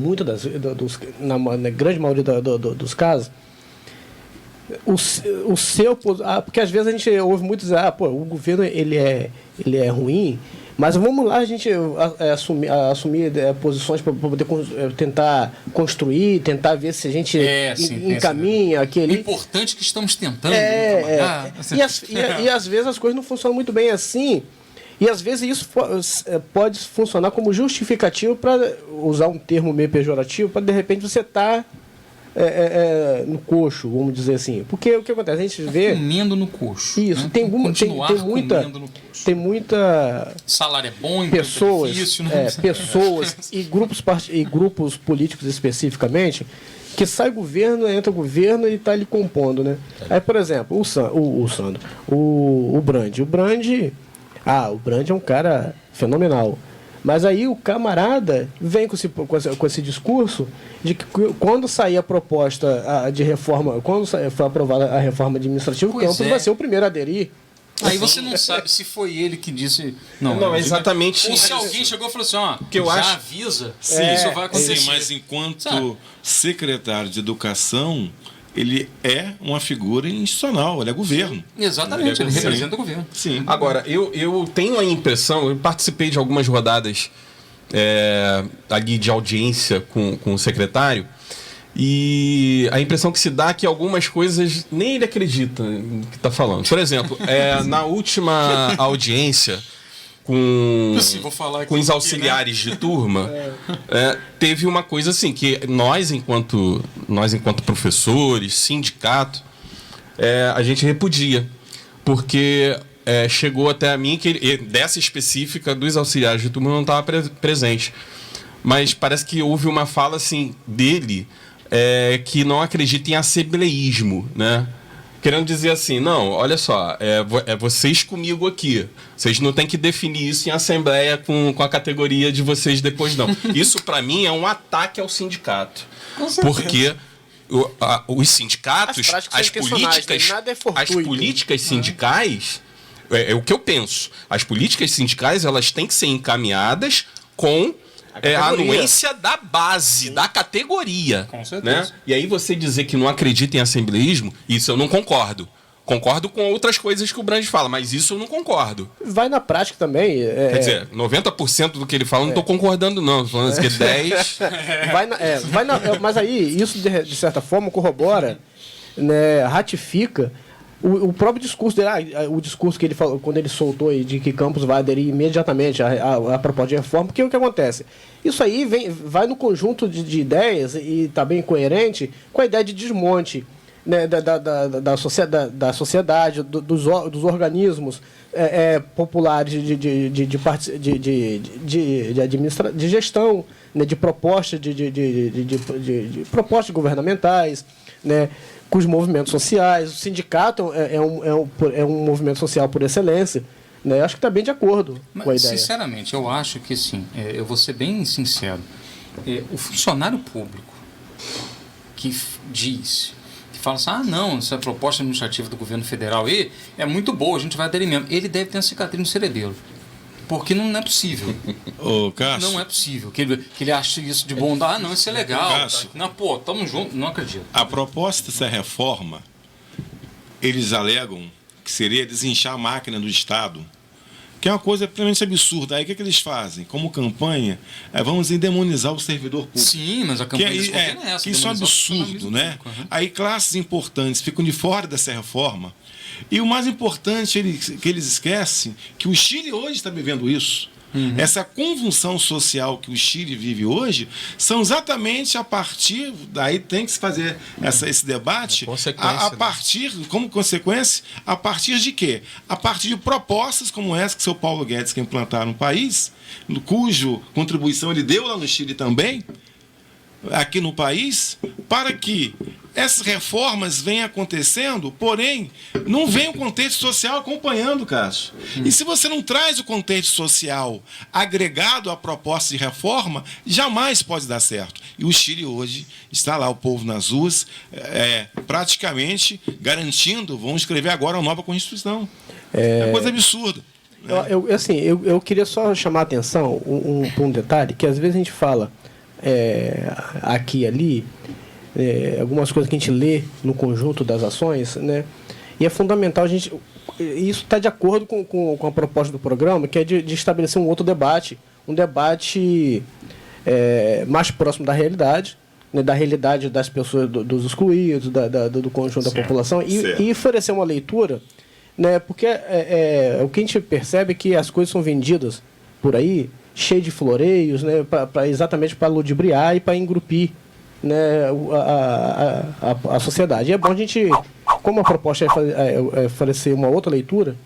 [SPEAKER 3] na grande maioria dos casos, porque às vezes a gente ouve muito dizer, o governo ele é ruim, mas vamos lá a gente assumir posições para poder tentar construir, tentar ver se a gente encaminha aquele...
[SPEAKER 2] O importante é que estamos tentando trabalhar.
[SPEAKER 3] E às vezes as coisas não funcionam muito bem assim, e às vezes isso pode funcionar como justificativo, para usar um termo meio pejorativo, para de repente você estar no coxo, vamos dizer assim. Porque o que acontece? A gente vê...
[SPEAKER 2] Comendo no coxo.
[SPEAKER 3] Isso.
[SPEAKER 2] Né?
[SPEAKER 3] Tem muita...
[SPEAKER 2] Salário é bom,
[SPEAKER 3] pessoas,
[SPEAKER 2] é difícil, né?
[SPEAKER 3] Pessoas e grupos políticos especificamente, que sai governo, entra governo e está ali compondo, né? Aí, por exemplo, o Brandi. O Brandi é um cara fenomenal. Mas aí o camarada vem com esse discurso de que quando sair a proposta de reforma, quando for aprovada a reforma administrativa, o Campos vai ser o primeiro a aderir.
[SPEAKER 2] Aí você não sabe se foi ele que disse...
[SPEAKER 5] Não, exatamente.
[SPEAKER 2] Ou se alguém chegou e falou assim,
[SPEAKER 5] que eu acho...
[SPEAKER 2] avisa,
[SPEAKER 4] isso
[SPEAKER 2] vai acontecer.
[SPEAKER 4] Sim, mas enquanto secretário de Educação, ele é uma figura institucional, ele é governo.
[SPEAKER 2] Sim, exatamente, ele representa o governo.
[SPEAKER 5] Sim. Agora, eu tenho a impressão, eu participei de algumas rodadas ali de audiência com o secretário, e a impressão que se dá é que algumas coisas nem ele acredita no que está falando. Por exemplo, na última audiência com os auxiliares de turma, teve uma coisa assim, que nós enquanto professores, sindicato, a gente repudia, porque chegou até a mim que dessa específica dos auxiliares de turma não estava presente, mas parece que houve uma fala assim dele, que não acredita em assembleísmo, né? Querendo dizer assim, não, olha só, vocês comigo aqui. Vocês não têm que definir isso em assembleia com a categoria de vocês depois, não. Isso, para mim, é um ataque ao sindicato. Porque os sindicatos, as políticas sindicais, é o que eu penso. As políticas sindicais, elas têm que ser encaminhadas com... a anuência da base, da categoria. Com certeza. Né? E aí você dizer que não acredita em assembleísmo, isso eu não concordo. Concordo com outras coisas que o Brandi fala, mas isso eu não concordo.
[SPEAKER 3] Vai na prática também.
[SPEAKER 5] Quer dizer, 90% do que ele fala eu não estou concordando, não. Estou falando que 10%.
[SPEAKER 3] Mas aí, isso de certa forma corrobora, né, ratifica o próprio discurso dele, o discurso que ele falou quando ele soltou aí de que Campos vai aderir imediatamente à proposta de reforma, porque o que acontece? Isso aí vai no conjunto de ideias e está bem coerente com a ideia de desmonte, né, da sociedade, dos organismos populares de gestão, né, de propostas de propostas governamentais, né, com os movimentos sociais. O sindicato é um movimento social por excelência, né? Eu acho que está bem de acordo com a ideia.
[SPEAKER 2] Sinceramente, eu acho que sim. Eu vou ser bem sincero. O funcionário público que fala assim, não, essa proposta administrativa do governo federal aí é muito boa, a gente vai aderir mesmo. Ele deve ter uma cicatriz no cerebelo. Porque não é possível.
[SPEAKER 4] Ô, Cássio.
[SPEAKER 2] Não é possível que ele ache isso de bondade. Não, isso é legal.
[SPEAKER 4] Cássio,
[SPEAKER 2] não, tamo junto, não acredito.
[SPEAKER 4] A proposta dessa reforma, eles alegam que seria desinchar a máquina do Estado, que é uma coisa plenamente absurda. Aí o que eles fazem? Como campanha, vamos endemonizar o servidor público.
[SPEAKER 2] Sim, mas a campanha
[SPEAKER 4] é essa. Que isso é um absurdo, né? Uhum. Aí classes importantes ficam de fora dessa reforma. E o mais importante que eles esquecem, que o Chile hoje está vivendo isso. Uhum. Essa convulsão social que o Chile vive hoje são exatamente a partir, daí tem que se fazer esse debate, a partir, como consequência, a partir de quê? A partir de propostas como essa que o seu Paulo Guedes quer implantar no país, cujo contribuição ele deu lá no Chile também, aqui no país, para que essas reformas vêm acontecendo, porém, não vem o contexto social acompanhando, Cássio. E se você não traz o contexto social agregado à proposta de reforma, jamais pode dar certo. E o Chile hoje está lá, o povo nas ruas, praticamente garantindo, vão escrever agora uma nova Constituição. É uma coisa absurda.
[SPEAKER 3] Eu queria só chamar a atenção para um detalhe, que às vezes a gente fala aqui e ali, algumas coisas que a gente lê no conjunto das ações, né? E é fundamental a gente... Isso está de acordo com a proposta do programa, que é de estabelecer um outro debate, um debate mais próximo da realidade, né, da realidade das pessoas, dos excluídos, do conjunto da população, e oferecer uma leitura, né, porque o que a gente percebe é que as coisas são vendidas por aí, cheio de floreios, né, exatamente para ludibriar e para engrupir, né, a sociedade. E é bom a gente, como a proposta é oferecer uma outra leitura,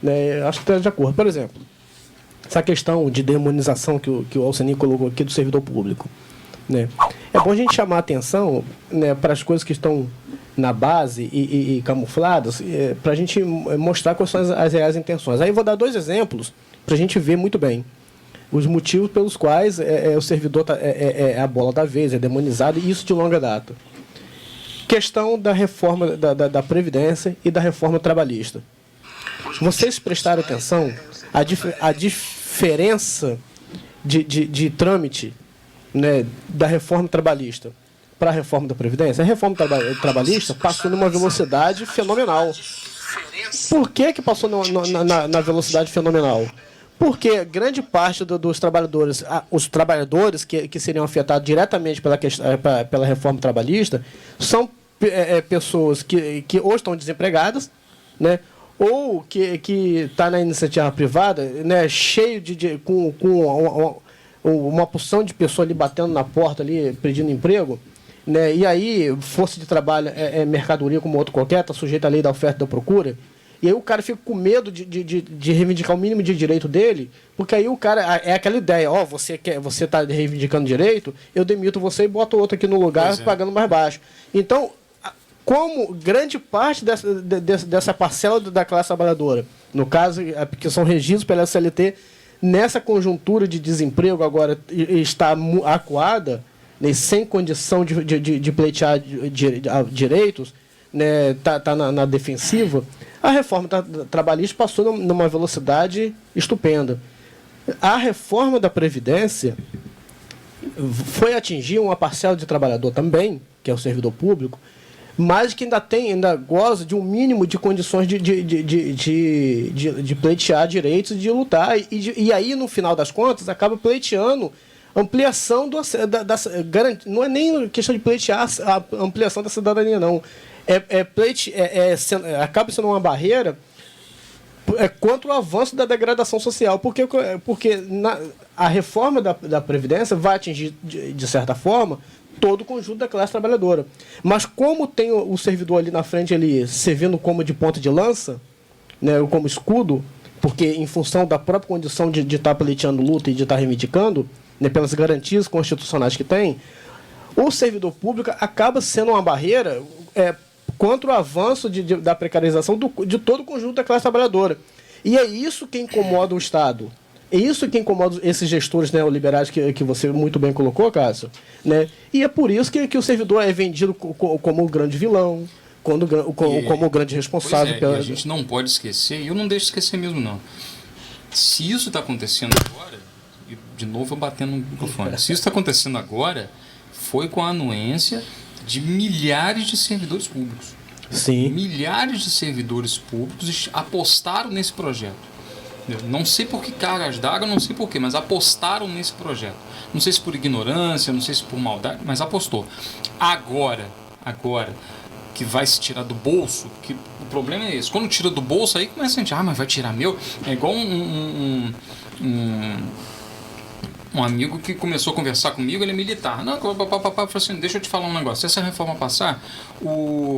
[SPEAKER 3] né, acho que está de acordo. Por exemplo, essa questão de demonização que o Alceni colocou aqui do servidor público, né, é bom a gente chamar a atenção, né, para as coisas que estão na base e camufladas, para a gente mostrar quais são as reais intenções. Aí eu vou dar 2 exemplos para a gente ver muito bem os motivos pelos quais o servidor é a bola da vez, é demonizado, e isso de longa data. Questão da reforma da Previdência e da reforma trabalhista. Vocês prestaram atenção à diferença de trâmite, né, da reforma trabalhista para a reforma da Previdência? A reforma trabalhista passou numa velocidade fenomenal. Por que passou na velocidade fenomenal? Porque grande parte dos trabalhadores, os trabalhadores que seriam afetados diretamente pela reforma trabalhista, são pessoas que ou estão desempregadas, né, ou que está na iniciativa privada, né, cheio com uma porção de pessoas ali batendo na porta, ali pedindo emprego, né, e aí força de trabalho é mercadoria como outro qualquer, está sujeito à lei da oferta e da procura. E aí o cara fica com medo de reivindicar o mínimo de direito dele, porque aí o cara... É aquela ideia, você está reivindicando direito, eu demito você e boto outro aqui no lugar pagando mais baixo. Então, como grande parte dessa parcela da classe trabalhadora, no caso, que são regidos pela SLT, nessa conjuntura de desemprego agora está acuada, né, sem condição de pleitear direitos, né, tá na defensiva, a reforma trabalhista passou numa velocidade estupenda. A reforma da Previdência foi atingir uma parcela de trabalhador também, que é o servidor público, mas que ainda goza de um mínimo de condições de pleitear direitos, de lutar, e aí, no final das contas, acaba pleiteando ampliação não é nem questão de pleitear a ampliação da cidadania, não. Acaba sendo uma barreira contra o avanço da degradação social, porque a reforma da Previdência vai atingir, de certa forma, todo o conjunto da classe trabalhadora. Mas como tem o servidor ali na frente, ele servindo como de ponta de lança, né, como escudo, porque em função da própria condição de estar pleiteando luta e de estar reivindicando, né, pelas garantias constitucionais que tem, o servidor público acaba sendo uma barreira contra o avanço da precarização de todo o conjunto da classe trabalhadora. E é isso que incomoda o Estado. É isso que incomoda esses gestores neoliberais que você muito bem colocou, Cássio. Né? E é por isso que o servidor é vendido como o grande vilão, como o grande responsável.
[SPEAKER 2] E a gente não pode esquecer, e eu não deixo de esquecer mesmo, não. Se isso está acontecendo agora, e de novo eu batendo no microfone, se isso está acontecendo agora, foi com a anuência de milhares de servidores públicos.
[SPEAKER 3] Sim.
[SPEAKER 2] Milhares de servidores públicos apostaram nesse projeto. Não sei por que cargas d'água, não sei por quê, mas apostaram nesse projeto. Não sei se por ignorância, não sei se por maldade, mas apostou. Agora que vai se tirar do bolso, que o problema é esse. Quando tira do bolso, aí começa a gente, mas vai tirar meu? É igual um amigo que começou a conversar comigo, ele é militar. Não, falou assim, deixa eu te falar um negócio. Se essa reforma passar,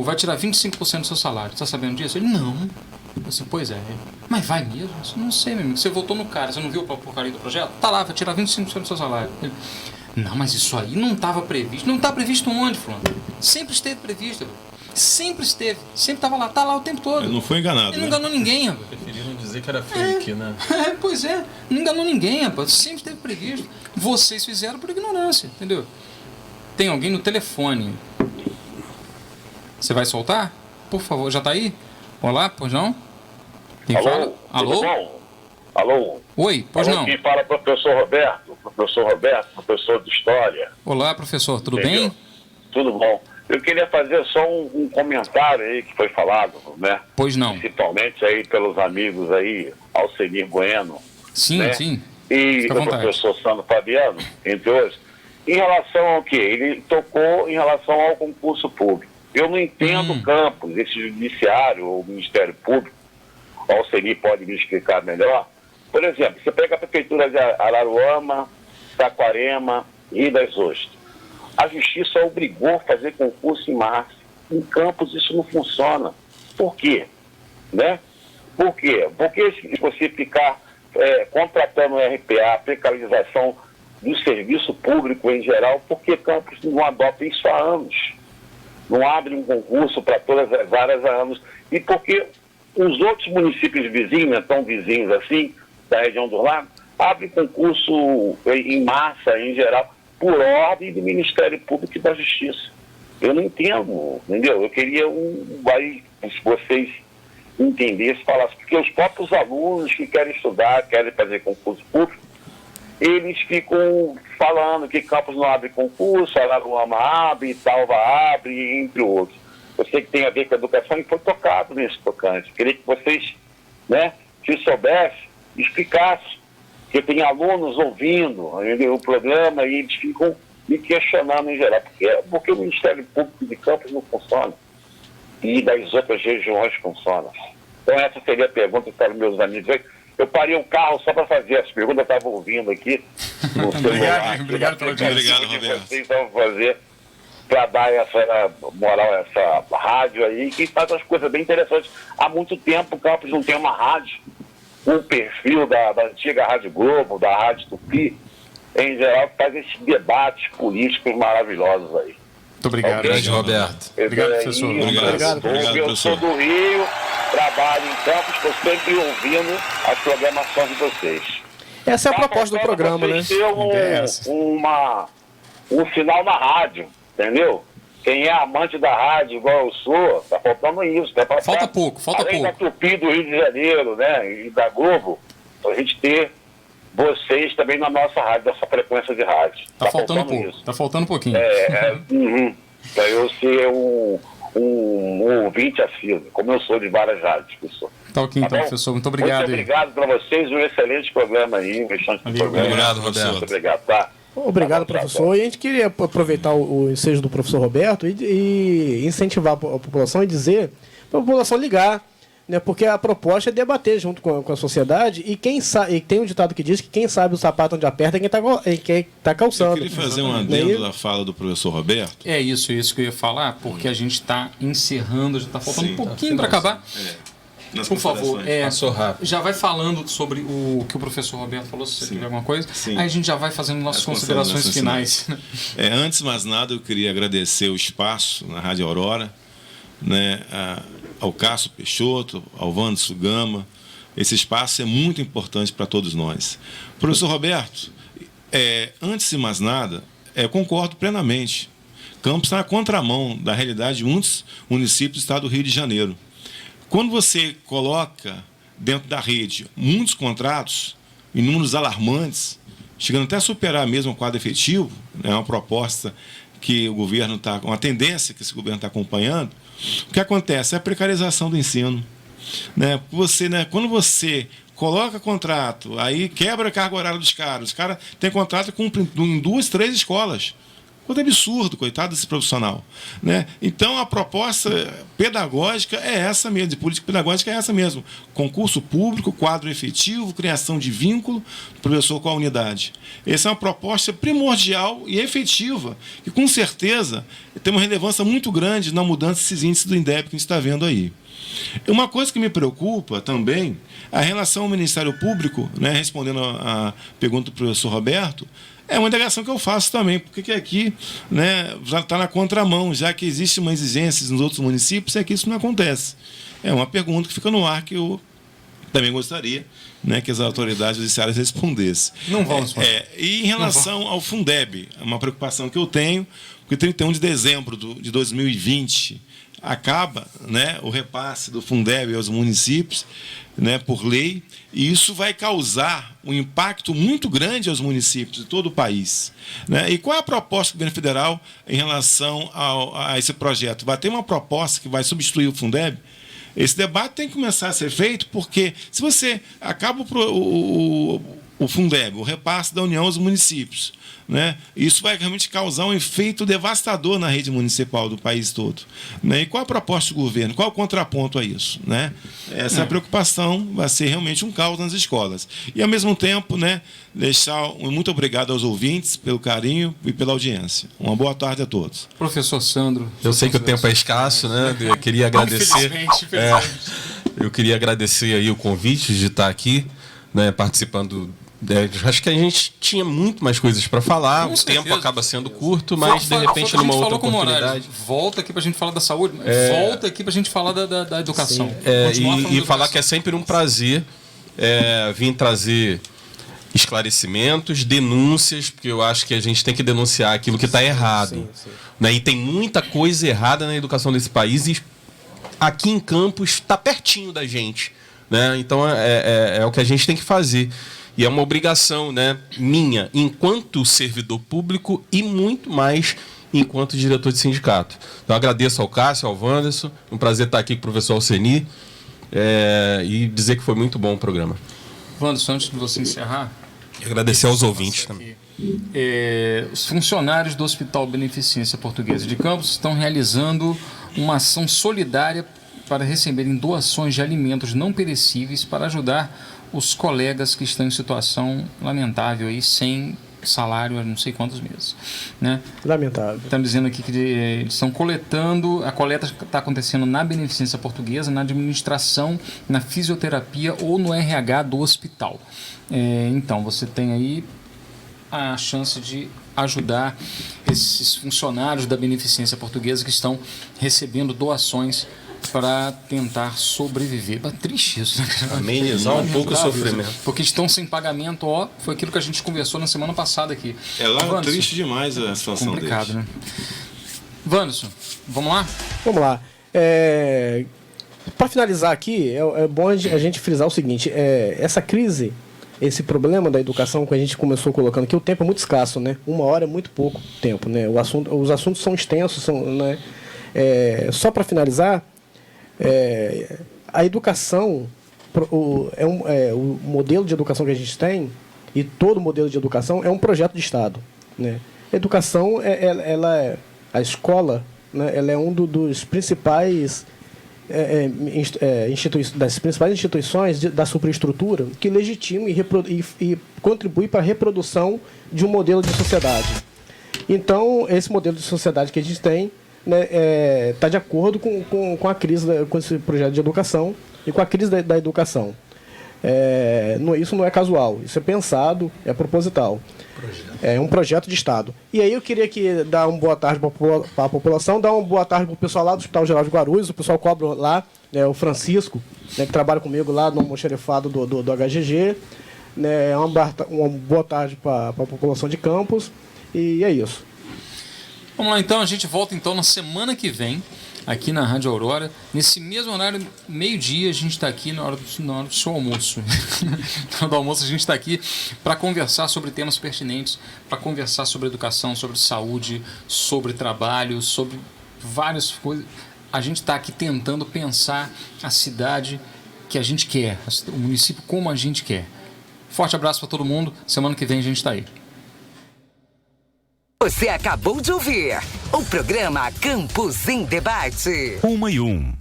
[SPEAKER 2] vai tirar 25% do seu salário. Você está sabendo disso? Ele, não. Eu assim, pois é. Mas vai mesmo? Eu não sei, meu amigo. Você votou no cara, você não viu a porcaria do projeto? Tá lá, vai tirar 25% do seu salário. Ele, não, mas isso aí não estava previsto. Não está previsto onde, fulano? Sempre esteve previsto. Sempre esteve. Sempre estava lá. Está lá o tempo todo.
[SPEAKER 4] Ele não foi enganado.
[SPEAKER 2] Ele não enganou ninguém, rapaz.
[SPEAKER 5] Preferiram dizer que era fake, né?
[SPEAKER 2] Pois é. Não enganou ninguém, rapaz. Sempre esteve previsto. Vocês fizeram por ignorância, entendeu? Tem alguém no telefone. Você vai soltar? Por favor, já tá aí? Olá, pois não? Quem fala? Alô?
[SPEAKER 6] Alô?
[SPEAKER 2] Oi, pois
[SPEAKER 6] Alô,
[SPEAKER 2] não?
[SPEAKER 6] quem fala é o professor Roberto, professor de História.
[SPEAKER 2] Olá, professor, tudo
[SPEAKER 6] Entendeu?
[SPEAKER 2] bem?
[SPEAKER 6] Tudo bom. Eu queria fazer só um comentário aí que foi falado, né?
[SPEAKER 2] Pois não.
[SPEAKER 6] Principalmente aí pelos amigos aí, Alcenir Bueno,
[SPEAKER 2] Sim,
[SPEAKER 6] né?
[SPEAKER 2] sim.
[SPEAKER 6] E
[SPEAKER 2] Fica à
[SPEAKER 6] o
[SPEAKER 2] vontade.
[SPEAKER 6] professor Sandro Fabiano, entre outros, em relação ao quê? Ele tocou em relação ao concurso público. Eu não entendo campos, esse judiciário ou Ministério Público, o Alcenir pode me explicar melhor. Por exemplo, você pega a prefeitura de Araruama, Saquarema, Rio das Ostras. A justiça obrigou a fazer concurso em março. Em Campos isso não funciona. Por quê? Né? Por quê? Porque se você ficar contratando o RPA, precarização do serviço público em geral, porque Campos não adota isso há anos. Não abre um concurso para todas as áreas há anos. E porque os outros municípios vizinhos, não tão vizinhos assim, da região do Lago, abrem concurso em massa, em geral, por ordem do Ministério Público e da Justiça. Eu não entendo, entendeu? Eu queria aí, se vocês entendessem, falassem, porque os próprios alunos que querem estudar, querem fazer concurso público, eles ficam falando que Campos não abre concurso, Araruama abre, Talva abre, entre outros. Eu sei que tem a ver com a educação e foi tocado nesse tocante. Queria que vocês, né, se soubessem, explicassem. Porque tem alunos ouvindo o programa e eles ficam me questionando em geral. Porque o Ministério Público de Campos não funciona. E das outras regiões funciona. Então essa seria a pergunta para os meus amigos. Eu parei o carro só para fazer essa pergunta, eu estava ouvindo aqui no celular.
[SPEAKER 2] Obrigado pela
[SPEAKER 4] Obrigado, Roberto.
[SPEAKER 6] Vocês vão fazer para dar essa moral, essa rádio aí, que faz umas coisas bem interessantes. Há muito tempo o Campos não tem uma rádio. O perfil da antiga Rádio Globo, da Rádio Tupi, em geral, faz esses debates políticos maravilhosos aí.
[SPEAKER 2] Muito obrigado.
[SPEAKER 5] Grande Roberto.
[SPEAKER 2] Obrigado, professor.
[SPEAKER 4] Obrigado,
[SPEAKER 6] Eu
[SPEAKER 4] professor.
[SPEAKER 6] sou do Rio, trabalho em Campos, estou sempre ouvindo as programações de vocês.
[SPEAKER 3] Essa é a proposta do programa, né?
[SPEAKER 6] Ter um sinal na rádio, entendeu? Quem é amante da rádio, igual eu sou, tá faltando isso.
[SPEAKER 2] Falta pouco, falta
[SPEAKER 6] além
[SPEAKER 2] pouco.
[SPEAKER 6] da Tupi do Rio de Janeiro, né, e da Globo, a gente ter vocês também na nossa rádio, dessa frequência de rádio.
[SPEAKER 2] Tá faltando pouco,
[SPEAKER 6] isso.
[SPEAKER 2] tá faltando um pouquinho.
[SPEAKER 6] Pra eu ser um ouvinte assíduo, como eu sou de várias rádios, professor.
[SPEAKER 2] Tá ok, então,
[SPEAKER 6] bom?
[SPEAKER 2] professor. Muito obrigado.
[SPEAKER 6] Muito obrigado para vocês, um excelente programa aí, um excelente programa.
[SPEAKER 5] Obrigado, Roberto.
[SPEAKER 6] Muito obrigado, tá?
[SPEAKER 3] Obrigado, professor. E a gente queria aproveitar o ensejo do professor Roberto e incentivar a população e dizer para a população ligar, né? Porque a proposta é debater junto com a sociedade e quem sabe, e tem um ditado que diz que quem sabe o sapato onde aperta é quem está calçando.
[SPEAKER 4] Eu queria fazer um adendo da fala do professor Roberto.
[SPEAKER 2] É isso que eu ia falar, porque a gente está encerrando, já está faltando um pouquinho para
[SPEAKER 5] finalzinho.
[SPEAKER 2] acabar.
[SPEAKER 4] Nas
[SPEAKER 2] Por favor,
[SPEAKER 4] considerações.
[SPEAKER 5] Passou rápido.
[SPEAKER 2] já vai falando sobre o que o professor Roberto falou, se você tiver alguma coisa.
[SPEAKER 4] Sim.
[SPEAKER 2] Aí a gente já vai fazendo nossas
[SPEAKER 4] As
[SPEAKER 2] considerações finais.
[SPEAKER 4] Antes de mais nada, eu queria agradecer o espaço na Rádio Aurora, né, ao Cássio Peixoto, ao Wando Sugama. Esse espaço é muito importante para todos nós. Professor Roberto, antes de mais nada, eu concordo plenamente. Campos está na contramão da realidade de muitos municípios do estado do Rio de Janeiro. Quando você coloca dentro da rede muitos contratos, em números alarmantes, chegando até a superar mesmo o quadro efetivo, é uma proposta que o governo está, uma tendência que esse governo está acompanhando, o que acontece é a precarização do ensino. Né? Quando você coloca contrato, aí quebra a carga horária dos caras, os caras têm contrato em 2, 3 escolas. Coisa absurdo, coitado desse profissional. Né? Então, a proposta pedagógica é essa mesmo, de política pedagógica é essa mesmo. Concurso público, quadro efetivo, criação de vínculo do professor com a unidade. Essa é uma proposta primordial e efetiva, que com certeza tem uma relevância muito grande na mudança desses índices do INDEB que a gente está vendo aí. Uma coisa que me preocupa também, a relação ao Ministério Público, né, respondendo a pergunta do professor Roberto, É uma indagação que eu faço também, porque aqui, né, já está na contramão, já que existe uma exigência nos outros municípios, é que isso não acontece. É uma pergunta que fica no ar que eu também gostaria, né, que as autoridades judiciárias respondessem.
[SPEAKER 2] Não vamos.
[SPEAKER 4] E em relação ao Fundeb, é uma preocupação que eu tenho, porque 31 de dezembro de 2020 acaba, né, o repasse do Fundeb aos municípios, né, por lei, e isso vai causar um impacto muito grande aos municípios de todo o país, né? E qual é a proposta do governo federal em relação a esse projeto? Vai ter uma proposta que vai substituir o Fundeb? Esse debate tem que começar a ser feito, porque se você acaba o Fundeb, o repasse da União aos municípios, né, isso vai realmente causar um efeito devastador na rede municipal do país todo, né? E qual a proposta do governo? Qual é o contraponto a isso, né? Essa preocupação vai ser realmente um caos nas escolas. E, ao mesmo tempo, né, deixar um muito obrigado aos ouvintes pelo carinho e pela audiência. Uma boa tarde a todos.
[SPEAKER 2] Professor Sandro.
[SPEAKER 5] Eu sei que o tempo é escasso, né? Eu queria agradecer.
[SPEAKER 2] Infelizmente.
[SPEAKER 5] Eu queria agradecer aí o convite de estar aqui, né, participando. Acho que a gente tinha muito mais coisas para falar. O tempo acaba sendo curto, mas de repente numa outra oportunidade.
[SPEAKER 2] Volta aqui para a gente falar da saúde, volta aqui para a gente falar da educação.
[SPEAKER 5] E falar que é sempre um prazer vir trazer esclarecimentos, denúncias, porque eu acho que a gente tem que denunciar aquilo que está errado.
[SPEAKER 3] Sim.
[SPEAKER 5] Né? E tem muita coisa errada na educação desse país e aqui em Campos está pertinho da gente. Né? Então é o que a gente tem que fazer. E é uma obrigação, né, minha, enquanto servidor público e muito mais enquanto diretor de sindicato. Então, agradeço ao Cássio, ao Wanderson, um prazer estar aqui com o professor Alceni e dizer que foi muito bom o programa.
[SPEAKER 2] Wanderson, antes de você encerrar...
[SPEAKER 5] Agradecer aos ouvintes também.
[SPEAKER 2] Os funcionários do Hospital Beneficência Portuguesa de Campos estão realizando uma ação solidária para receberem doações de alimentos não perecíveis para ajudar os colegas que estão em situação lamentável aí, sem salário há não sei quantos meses, né?
[SPEAKER 3] Lamentável.
[SPEAKER 2] Estão dizendo aqui que eles estão coletando, a coleta está acontecendo na Beneficência Portuguesa, na administração, na fisioterapia ou no RH do hospital. Então, você tem aí a chance de ajudar esses funcionários da Beneficência Portuguesa que estão recebendo doações para tentar sobreviver. É triste isso, né?
[SPEAKER 5] Amenizar um pouco o sofrimento.
[SPEAKER 2] Porque estão sem pagamento, foi aquilo que a gente conversou na semana passada aqui.
[SPEAKER 4] Lá triste demais a situação
[SPEAKER 2] complicado,
[SPEAKER 4] deles.
[SPEAKER 2] Né? Wanderson, vamos lá?
[SPEAKER 3] Vamos lá. Para finalizar aqui, é bom a gente frisar o seguinte, essa crise, esse problema da educação que a gente começou colocando aqui, o tempo é muito escasso, né? 1 hora é muito pouco tempo, né? Os assuntos são extensos, né? Só para finalizar, a educação, o modelo de educação que a gente tem, e todo modelo de educação é um projeto de Estado, né? A educação, a escola, né, ela é um dos principais das principais instituições da superestrutura que legitima e contribui para a reprodução de um modelo de sociedade. Então, esse modelo de sociedade que a gente tem está de acordo com a crise, com esse projeto de educação e com a crise da educação. Isso não é casual, isso é pensado, é proposital. É um projeto de Estado. E aí eu queria dar uma boa tarde para a população, dar uma boa tarde para o pessoal lá do Hospital Geral de Guarulhos, o pessoal cobra lá, o Francisco, que trabalha comigo lá no almoxarifado do HGG. Uma boa tarde para a população de Campos, e é isso.
[SPEAKER 2] Vamos lá então, a gente volta então na semana que vem, aqui na Rádio Aurora, nesse mesmo horário, meio-dia, a gente está aqui na hora do seu almoço. Na hora do almoço a gente está aqui para conversar sobre temas pertinentes, para conversar sobre educação, sobre saúde, sobre trabalho, sobre várias coisas. A gente está aqui tentando pensar a cidade que a gente quer, o município como a gente quer. Forte abraço para todo mundo, semana que vem a gente está aí.
[SPEAKER 1] Você acabou de ouvir o programa Campos em Debate.
[SPEAKER 7] 1 e 1.